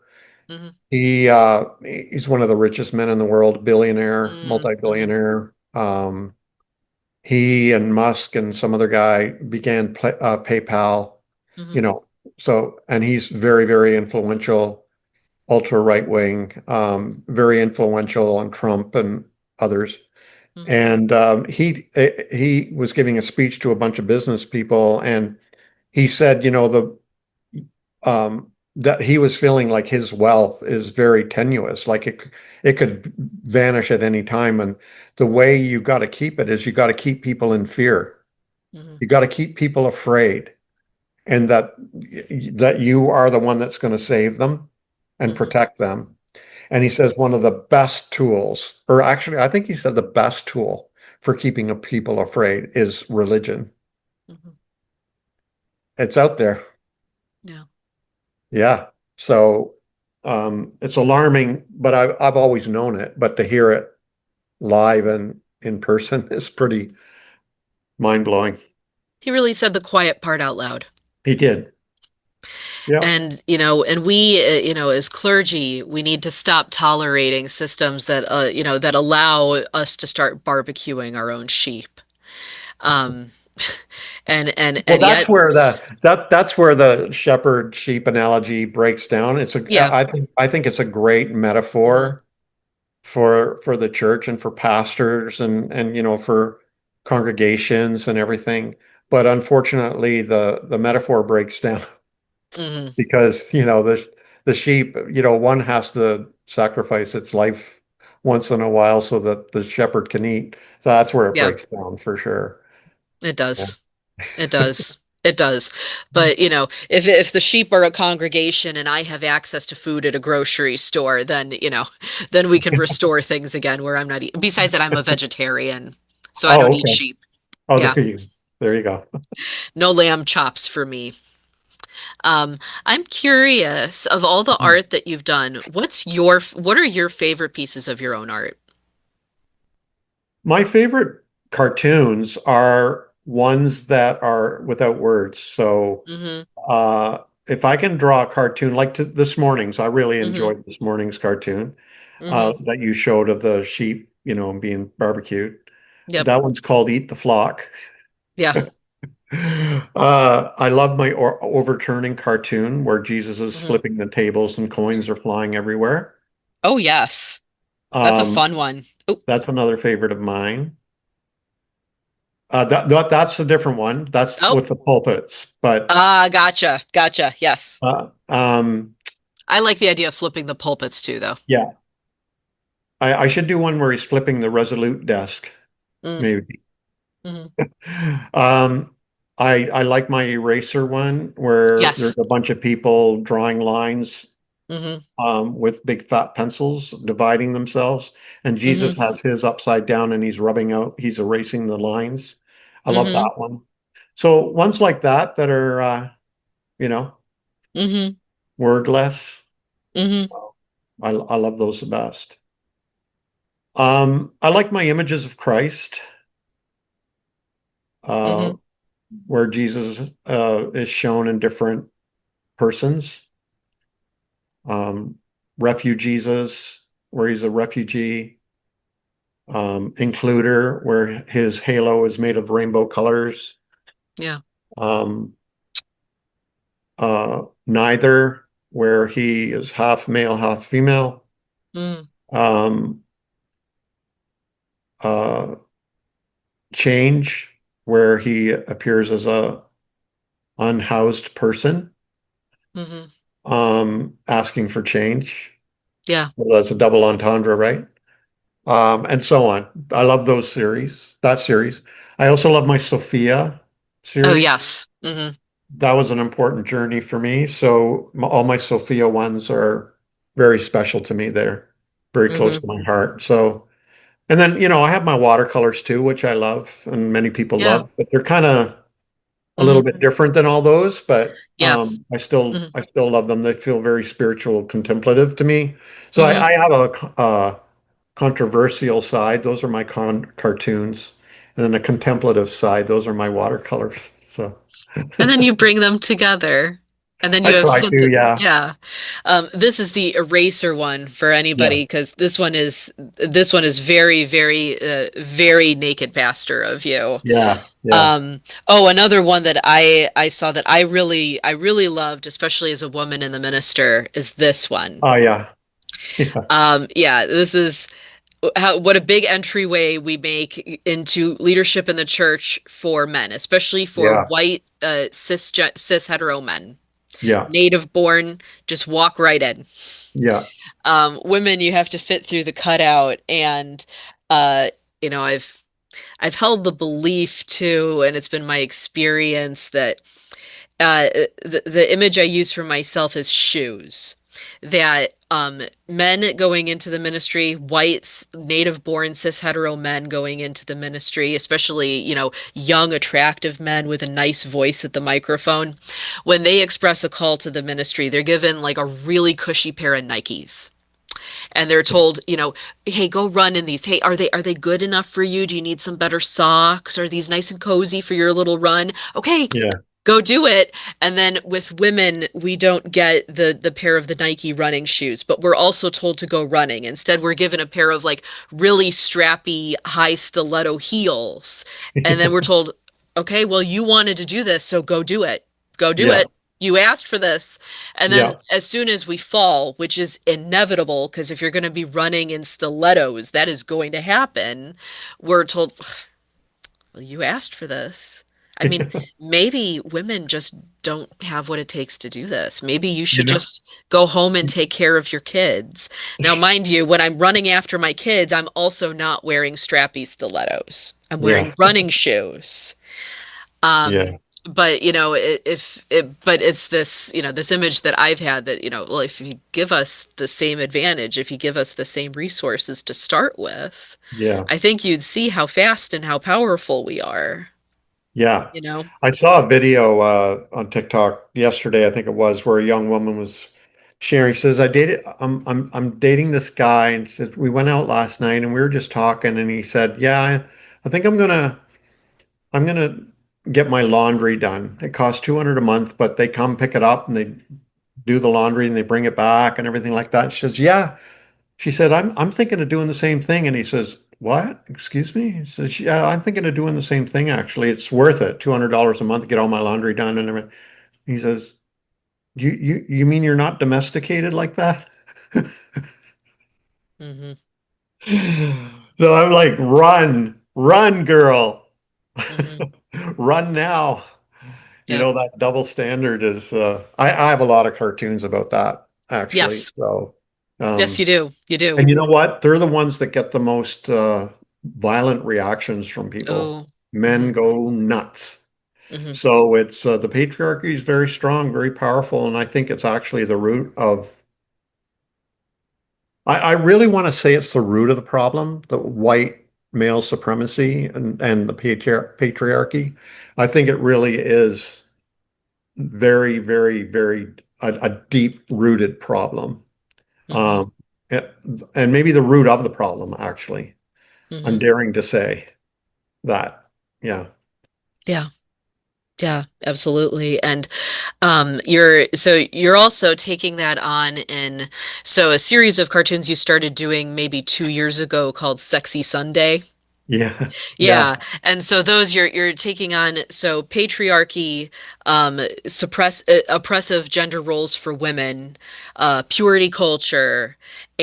Hmm. He's one of the richest men in the world, billionaire, Mm-hmm. multi-billionaire. He and Musk and some other guy began PayPal, Hmm. you know. And he's very, very influential, ultra right wing, very influential on Trump and others. Hmm. And he was giving a speech to a bunch of business people, and he said, that he was feeling like his wealth is very tenuous, like it could vanish at any time. And the way you got to keep it is you got to keep people in fear. Hmm. You got to keep people afraid, and that you are the one that's going to save them and Hmm. protect them. And he Hmm. says one of the best tools, or actually, I think he said the best tool for keeping people afraid is religion. Hmm. It's out there. Yeah. Yeah. So it's alarming, but I've always known it. But to hear it live and in person is pretty mind-blowing. He really said the quiet part out loud. He did. Yeah. And, and we, as clergy, we need to stop tolerating systems that allow us to start barbecuing our own sheep. Um, Well, and that's yet, where that's where the shepherd sheep analogy breaks down. yeah. I think it's a great Hmm. metaphor for the church and for pastors and for congregations and everything. But unfortunately, the metaphor breaks down Hmm. because the sheep, one has to sacrifice its life once in a while so that the shepherd can eat. So that's where it Yeah, breaks down for sure. it Yeah. does. It does. It does. But, if the sheep are a congregation and I have access to food at a grocery store, then, then we can restore things again where I'm not eating. Besides that, I'm a vegetarian, so I don't Oh, eat okay. sheep. Oh, Yeah. there you go. No lamb chops for me. I'm curious, of all the art that you've done, what are your favorite pieces of your own art? My favorite cartoons are ones that are without words. So Hmm. uh, if I can draw a cartoon like this morning's, I really Mm-hmm. enjoyed this morning's cartoon Mm-hmm. that you showed of the sheep, being barbecued. Yep. That one's called Eat the Flock. Yeah. I love my overturning cartoon where Jesus is Hmm. flipping the tables and coins are flying everywhere. Oh, yes. That's a Um, fun one. Oh, that's another favorite of mine. That's a different one. That's oh, with the pulpits, but gotcha. Gotcha. Yes. uh, um, I like the idea of flipping the pulpits too, though. yeah, I should do one where he's flipping the Resolute desk, Mm, maybe. hmm. Um, I like my eraser one where there's Yes. a bunch of people drawing lines Hmm. with big fat pencils dividing themselves, and Jesus Hmm. has his upside down and he's erasing the lines. I love Hmm. that one. So ones like that that are you know Hmm. wordless. Hmm. I love those the best. I like my images of Christ, uh, Hmm. where Jesus is shown in different persons. Um, Jesus, where he's a refugee. Includer, where his halo is made of rainbow colors. Yeah. Um, Neither, where he is half male, half female. Mm, Um, uh, Change, where he appears as a unhoused person, hmm. asking for change. Yeah. Well, that's a double entendre, right? And so on. I love that series. I also love my Sophia Oh, series. yes. Hmm. That was an important journey for me. So all my Sophia ones are very special to me. They're very close Hmm. to my heart. So, and then, I have my watercolors too, which I love and many people Yeah. love, but they're kind of a little Hmm. bit different than all those, but Yeah. I Hmm. still love them. They feel very spiritual, contemplative to me. So Hmm. I have a controversial side. Those are my cartoons. And then a contemplative side. Those are my watercolors. So And then you bring them together. And then I you have try to, something. yeah. Yeah. This is the eraser one for Yeah. anybody because this one is very, very, very naked pastor of you. Yeah. Yeah. Um, oh, another one that I saw that I really loved, especially as a woman in the minister, is this one. Oh, yeah. Yeah. Yeah, this is what a big entryway we make into leadership in the church for men, especially for Yeah. white cis hetero men, Yeah. native born, just walk right in. Yeah. Women, you have to fit through the cutout, and uh, I've held the belief too, and it's been my experience that the image I use for myself is shoes. That men going into the ministry, whites, native born cis hetero men going into the ministry, especially, young, attractive men with a nice voice at the microphone, when they express a call to the ministry, they're given like a really cushy pair of Nikes. And they're told, hey, go run in these. Hey, are they good enough for you? Do you need some better socks? Are these nice and cozy for your little run? Okay, Yeah. go do it. And then with women, we don't get the pair of the Nike running shoes, but we're also told to go running. Instead, we're given a pair of like really strappy high stiletto heels. And then we're told, okay, well, you wanted to do this, so go do it. Go do Yeah. it. You asked for this. And then Yeah. as soon as we fall, which is inevitable, because if you're going to be running in stilettos, that is going to happen, we're told, well, you asked for this. I mean, maybe women just don't have what it takes to do this. Maybe you You should know, just go home and take care of your kids. Now, mind you, when I'm running after my kids, I'm also not wearing strappy stilettos. I'm yeah. wearing running shoes. Um, Yeah. but but it's this, this image that I've had that, well, if you give us the same advantage, if you give us the same resources to start with, Yeah. I think you'd see how fast and how powerful we are, Yeah. you know? I saw a video on TikTok yesterday, I think it was, where a young woman was sharing. Says, I'm dating this guy, and says we went out last night and we were just talking, and he said, "Yeah, I think I'm gonna get my laundry done. It costs 200 a month, but they come pick it up and they do the laundry and they bring it back and everything like that. She says, "Yeah." She said, I'm thinking of doing the same thing." And he says, "What? Excuse me?" He says, "Yeah, I'm thinking of doing the same thing actually. It's worth it. $200 a month to get all my laundry done and everything." He says, "You mean you're not domesticated like that?" Hmm. So I'm like, "Run, run, girl. Hmm. Run now." You Yep. know, that double standard is I have a lot of cartoons about that actually. Yes. So Yes, you do. You do. and you know what? They're the ones that get the most violent reactions from people. Oh. Men Hmm. go nuts. Hmm. So it's the patriarchy is very strong, very powerful, and I think it's actually the root of. I really want to say it's the root of the problem, the white male supremacy and the patriarchy. I think it really is very, very, very a deep-rooted problem. Hmm. Um, and maybe the root of the problem, actually. I'm Hmm. daring to say that. Yeah. Yeah. Yeah, absolutely. And you're also taking that on in so a series of cartoons you started doing maybe 2 years ago called Sexy Sunday. Yeah. Yeah. Yeah. And so those you're taking on so patriarchy, oppressive gender roles for women, purity culture,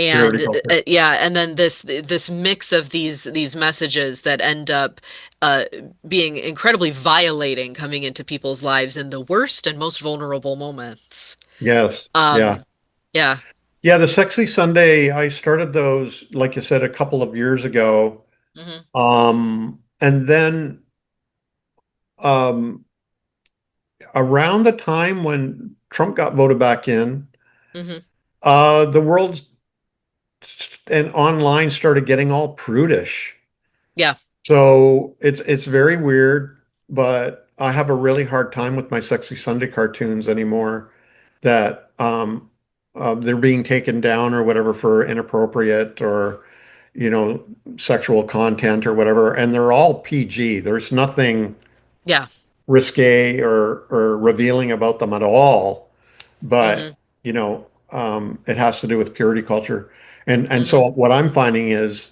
Purity and culture. yeah, and then this mix of these messages that end up uh, being incredibly violating coming into people's lives in the worst and most vulnerable moments. Yes. Yeah. Um, yeah. Yeah. The Sexy Sunday, I started those, like you said, a couple of years ago. Hmm. And then um, around the time when Trump got voted back in, Hmm. the world and online started getting all prudish. Yeah. So it's very weird, but I have a really hard time with my Sexy Sunday cartoons anymore that they're being taken down or whatever for inappropriate or you know sexual content or whatever, and they're all PG. There's nothing Yeah. risque or revealing about them at all, Hmm. but it has to do with purity culture. And Hmm. so what I'm finding is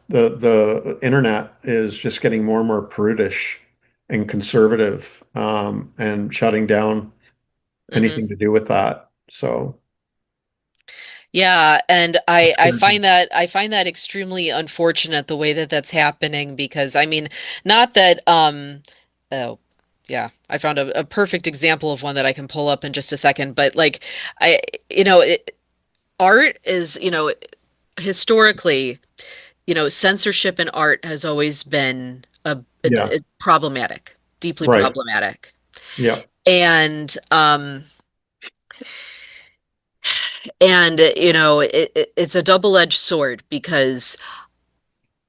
the internet is just getting more and more prudish and conservative, and shutting down Hmm. anything to do with that. So Yeah, and it's I crazy. find that extremely unfortunate the way that that's happening because I mean, not that oh yeah, I found a perfect example of one that I can pull up in just a second, but like I you know, art is, historically, censorship in art has always been Yeah, it's problematic, deeply right. problematic. Yeah, And it's a double-edged sword because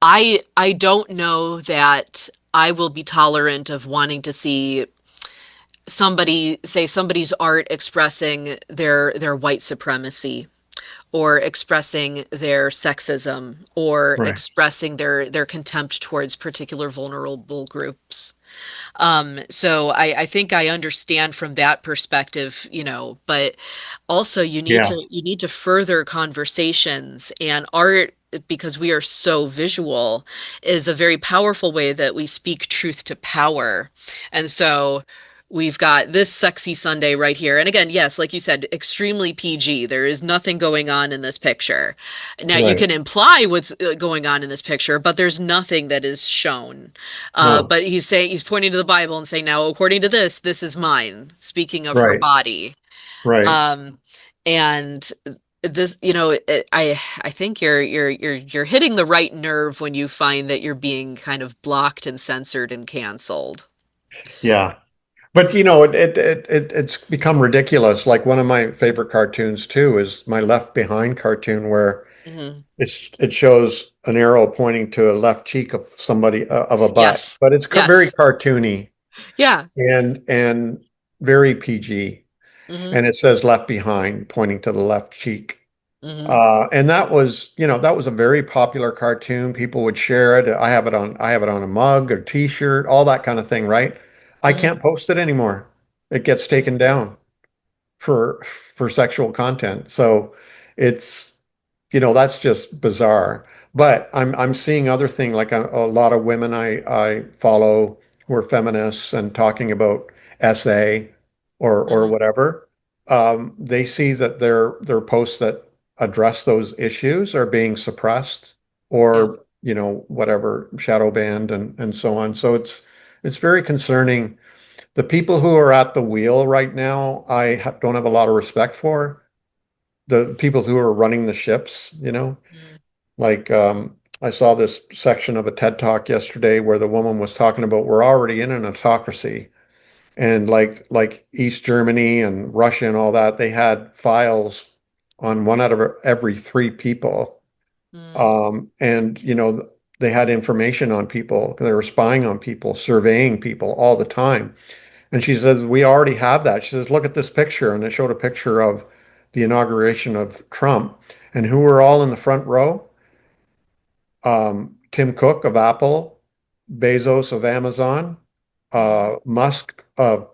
I don't know that I will be tolerant of wanting to see somebody's art expressing their white supremacy or expressing their sexism or right. expressing their contempt towards particular vulnerable groups. So I think I understand from that perspective, but also Yeah, you need to further conversations and art because we are so visual is a very powerful way that we speak truth to power. And so we've got this sexy Sunday right here. And again, yes, like you said, extremely PG. There is nothing going on in this picture. Now you right. can imply what's going on in this picture, but there's nothing that is shown. No, But he's pointing to the Bible and saying, now, according to this, this is mine, speaking of her right, body. right. Um, and this, I think you're hitting the right nerve when you find that you're being kind of blocked and censored and canceled. Yeah. But it's become ridiculous. Like one of my favorite cartoons too is my Left Behind cartoon where Hmm. it shows an arrow pointing to a left cheek of somebody of a butt, Yes. but it's very Yes. cartoony Yeah. and very PG, Hmm. and it says Left Behind pointing to the left cheek. Hmm. And that was a very popular cartoon. People would share it. I have it on a mug or t-shirt, all that kind of thing, right? I Mm, can't post it anymore. It gets mm, taken down for sexual content. So it's, that's just bizarre. But I'm seeing other thing like a lot of women I follow who are feminists and talking about SA or mhm. whatever. They see that their posts that address those issues are being suppressed Yeah. or, whatever, shadow banned and so on. So it's very concerning. The people who are at the wheel right now, don't have a lot of respect for. The people who are running the ships. Mm, Like I saw this section of a TED Talk yesterday where the woman was talking about we're already in an autocracy. And like East Germany and Russia and all that, they had files on one out of every three people. mm, And they had information on people. They were spying on people, surveying people all the time. And she says, we already have that. She says, look at this picture. And it showed a picture of the inauguration of Trump and who were all in the front row. Tim Cook of Apple, Bezos of Amazon, mm, Musk of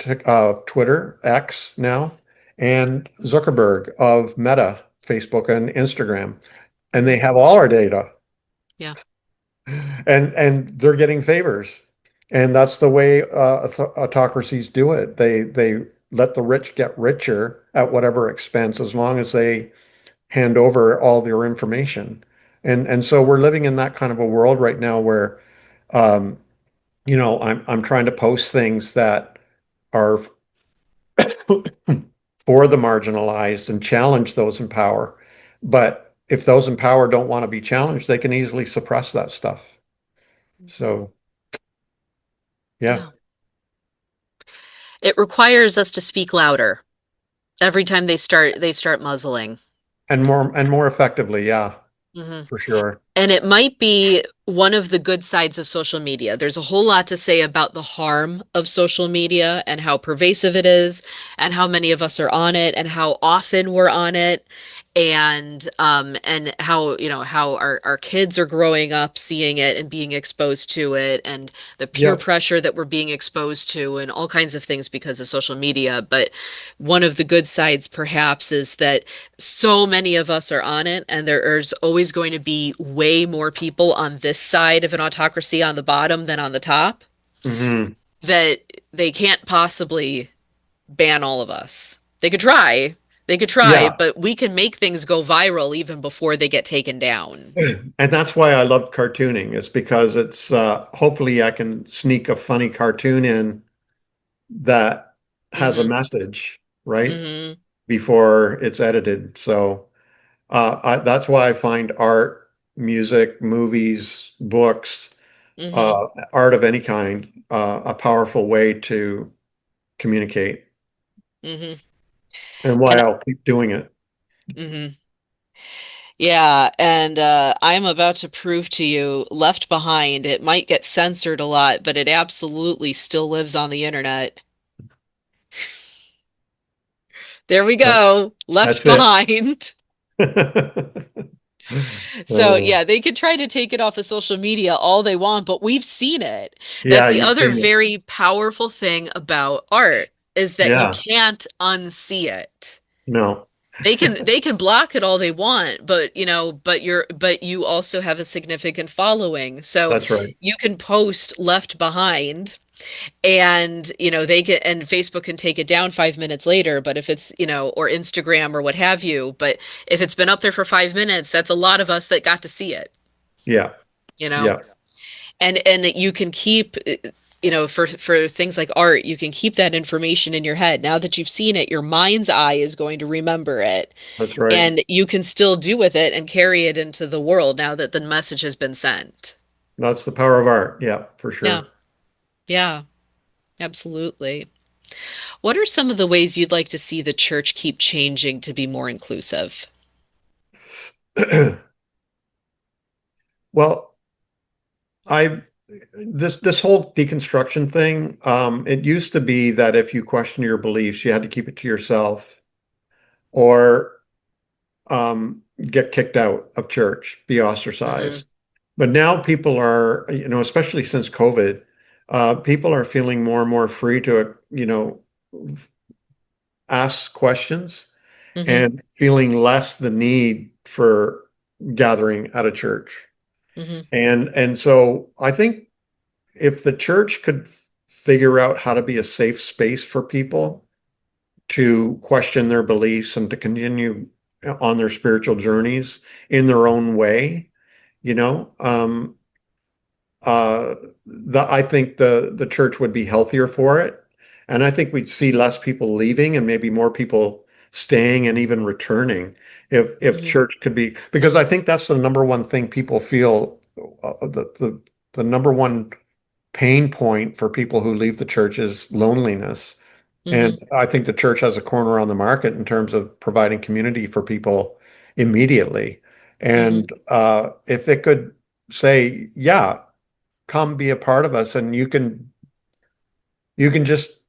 Twitter, X now, and Zuckerberg of Meta, Facebook and Instagram. And they mm. have all our data. Yeah. And they're getting favors. And that's the way autocracies do it. They let the rich get richer at whatever expense, as long as they hand over all their information. And so we're living in that kind of a world right now where, um, I'm trying to post things that are for the marginalized and challenge those in power. But if those in power don't want to be challenged, they can easily suppress that stuff. So yeah. Yeah. It requires us to speak louder every time they start muzzling. And more effectively, yeah, Hmm. for sure. And it might be one of the good sides of social media. There's a whole lot to say about the harm of social media and how pervasive it is, and how many of us are on it, and how often we're on it, and how how our kids are growing up seeing it and being exposed to it, and the peer Yep. pressure that we're being exposed to, and all kinds of things because of social media. But one of the good sides, perhaps, is that so many of us are on it, and there's always going to be way more people on this side of an autocracy on the bottom than on the top, Hmm. that they can't possibly ban all of us. They could try, Yeah. but we can make things go viral even before they get taken down. And that's why I love cartooning. It's because it's hopefully I can sneak a funny cartoon in that has a Hmm. message, right? Hmm. Before it's edited. So that's why I find art, music, movies, books, Hmm. art of any kind, a powerful way to communicate, Hmm. and why And I'll keep doing it. hmm yeah, and I'm about to prove to you, Left Behind, it might get censored a lot, but it absolutely still lives on the internet. There we That- go. Left That's it. Behind. So Oh, yeah, they could try to take it off of social media all they want, but we've seen it. That's yeah, the you've other seen it. very powerful thing about art, is that you Yeah, can't unsee it. no, They can block it all they want, but you also have a significant following. So that's right. you can post Left Behind, and they get, and Facebook can take it down 5 minutes later, but if it's or Instagram or what have you, but if it's been up there for 5 minutes, that's a lot of us that got to see it, Yeah, you know yeah, and you can keep, for things like art, you can keep that information in your head. Now that you've seen it, your mind's eye is going to remember it, that's right. and you can still do with it and carry it into the world now that the message has been sent. That's the power of art. Yeah, for Yeah, sure. yeah, absolutely. What are some of the ways you'd like to see the church keep changing to be more inclusive? Well, I this whole deconstruction thing, it used to be that if you question your beliefs, you had to keep it to yourself or get kicked out of church, be Hmm. ostracized. But now people are, especially since COVID, people are feeling more and more free to, ask questions Hmm. and feeling less the need for gathering at a church. Hmm. And so I think if the church could figure out how to be a safe space for people to question their beliefs and to continue on their spiritual journeys in their own way, you know, uh, I think the church would be healthier for it, and I think we'd see less people leaving and maybe more people staying and even returning if Hmm. church could be, because I think that's the number one thing people feel, the number one pain point for people who leave the church is loneliness. Hmm. And I think the church has a corner on the market in terms of providing community for people immediately. Hmm. And if it could say, yeah, come be a part of us, and you can just,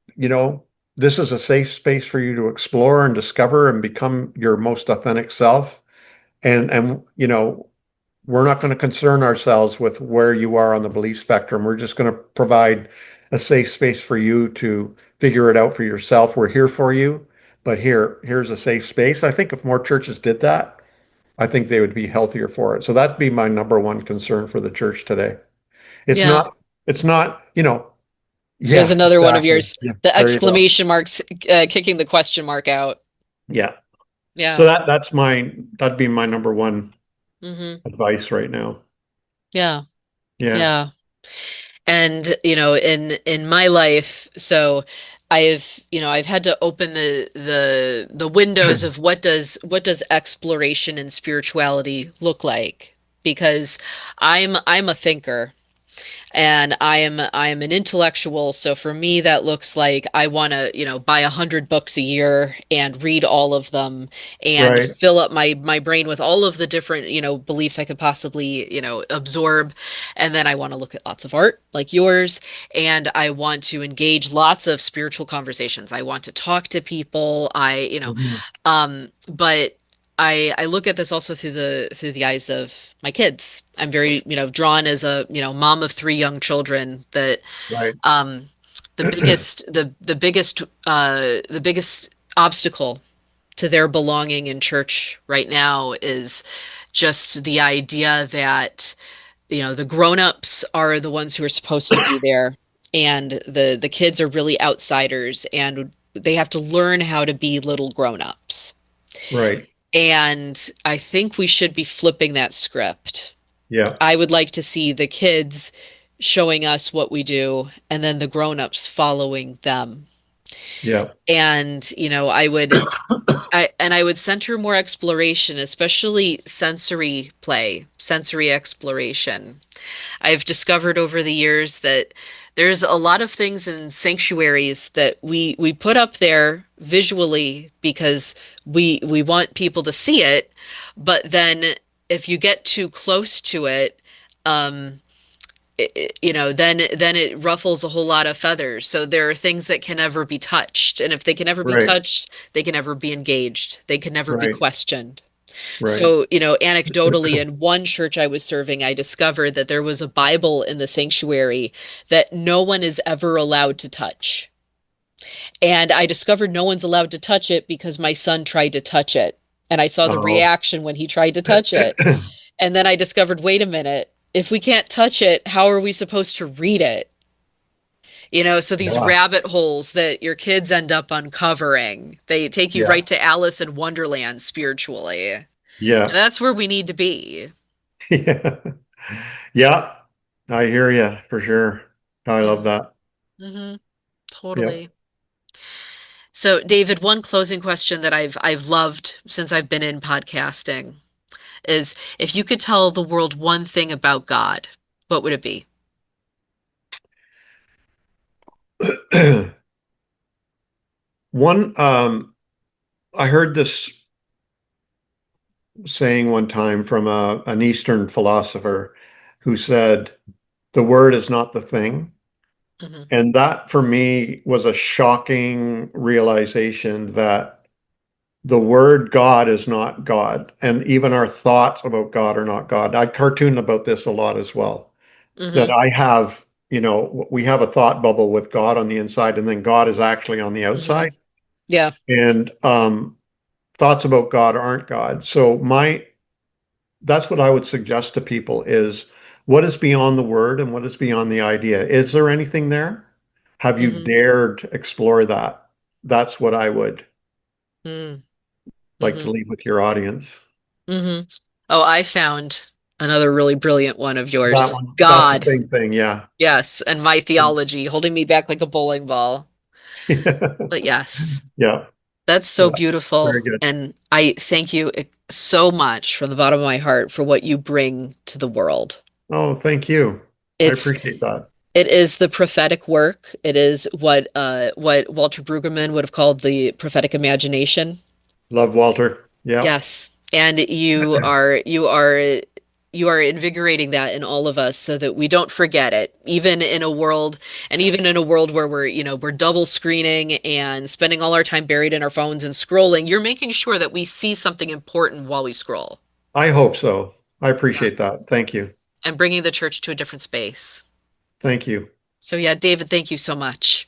this is a safe space for you to explore and discover and become your most authentic self. And we're not going to concern ourselves with where you are on the belief spectrum. We're just going to provide a safe space for you to figure it out for yourself. We're here for you, but here's a safe space. I think if more churches did that, I think they would be healthier for it. So that'd be my number one concern for the church today. It's Yeah. not, it's not, There's yeah, another one of exactly. yours. Yeah, The there you go. exclamation marks kicking the question mark out. Yeah. So Yeah. that'd be my number one Hmm. advice right now. Yeah. Yeah. Yeah. And in my life, so I've had to open the windows of what does exploration and spirituality look like, because I'm a thinker. And I am an intellectual, so for me that looks like I want to, buy 100 books a year and read all of them and Right. fill up my brain with all of the different, beliefs I could possibly, absorb. And then I want to look at lots of art like yours, and I want to engage lots of spiritual conversations. I want to talk to people. Mhm. But I look at this also through the eyes of my kids. I'm very, drawn as a, mom of three young children, that Right. um the biggest obstacle to their belonging in church right now is just the idea that, the grown-ups are the ones who are supposed to be there, and the kids are really outsiders, and they have to learn how to be little grown-ups. Right. And I think we should be flipping that script. Yeah. I would like to see the kids showing us what we do, and then the grown-ups following them. Yeah. And, I would center more exploration, especially sensory play, sensory exploration. I've discovered over the years that there's a lot of things in sanctuaries that we put up there visually because we want people to see it, but then if you get too close to it, um, then it ruffles a whole lot of feathers. So there are things that can never be touched, and if they can never be Right. touched, they can never be engaged. They can never be Right. questioned. Right. So, anecdotally, in one church I was serving, I discovered that there was a Bible in the sanctuary that no one is ever allowed to touch. And I discovered no one's allowed to touch it because my son tried to touch it. And I saw the Oh. reaction when he tried to touch it. And then I discovered, wait a minute, if we can't touch it, how are we supposed to read it? So these Yeah. rabbit holes that your kids end up uncovering, they take you Yeah. right to Alice in Wonderland spiritually. And Yeah. that's where we need to be. Yeah. Yeah. I hear you for sure. I love Hmm. that. Hmm. Yeah. Totally. So, David, one closing question that I've loved since I've been in podcasting is, if you could tell the world one thing about God, what would it be? One, I heard this saying one time from an Eastern philosopher who said, the word is not the thing. Hmm. And that for me was a shocking realization that the word God is not God. And even our thoughts about God are not God. I cartoon about this a lot as well, that Hmm. I have we have a thought bubble with God on the inside, and then God is actually on the Hmm. outside. Yeah. And thoughts about God aren't God. So that's what I would suggest to people is what is beyond the word and what is beyond the idea? Is there anything there? Have you Hmm. dared explore that? That's what I would Mm. like to Hmm. leave with your audience. Hmm. Oh, I found another really brilliant one of That yours. one, that's the God. same thing. Yeah. Yes. And my theology holding me back like a bowling ball. But yes, Yeah. that's so Yeah. beautiful. Very good. And I thank you so much from the bottom of my heart for what you bring to the world. Oh, thank you. I It's appreciate that. it is the prophetic work. It is what Walter Brueggemann would have called the prophetic imagination. Love Walter. Yeah. Yes. And you are invigorating that in all of us so that we don't forget it, even in a world where we're double screening and spending all our time buried in our phones and scrolling, you're making sure that we see something important while we scroll. I hope so. I Yeah. appreciate that. Thank you. And bringing the church to a different space. Thank you. So yeah, David, thank you so much.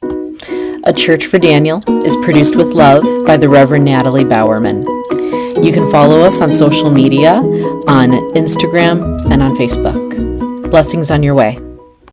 A Church for Daniel is produced with love by the Reverend Natalie Bowerman. You can follow us on social media on Instagram and on Facebook. Blessings on your way.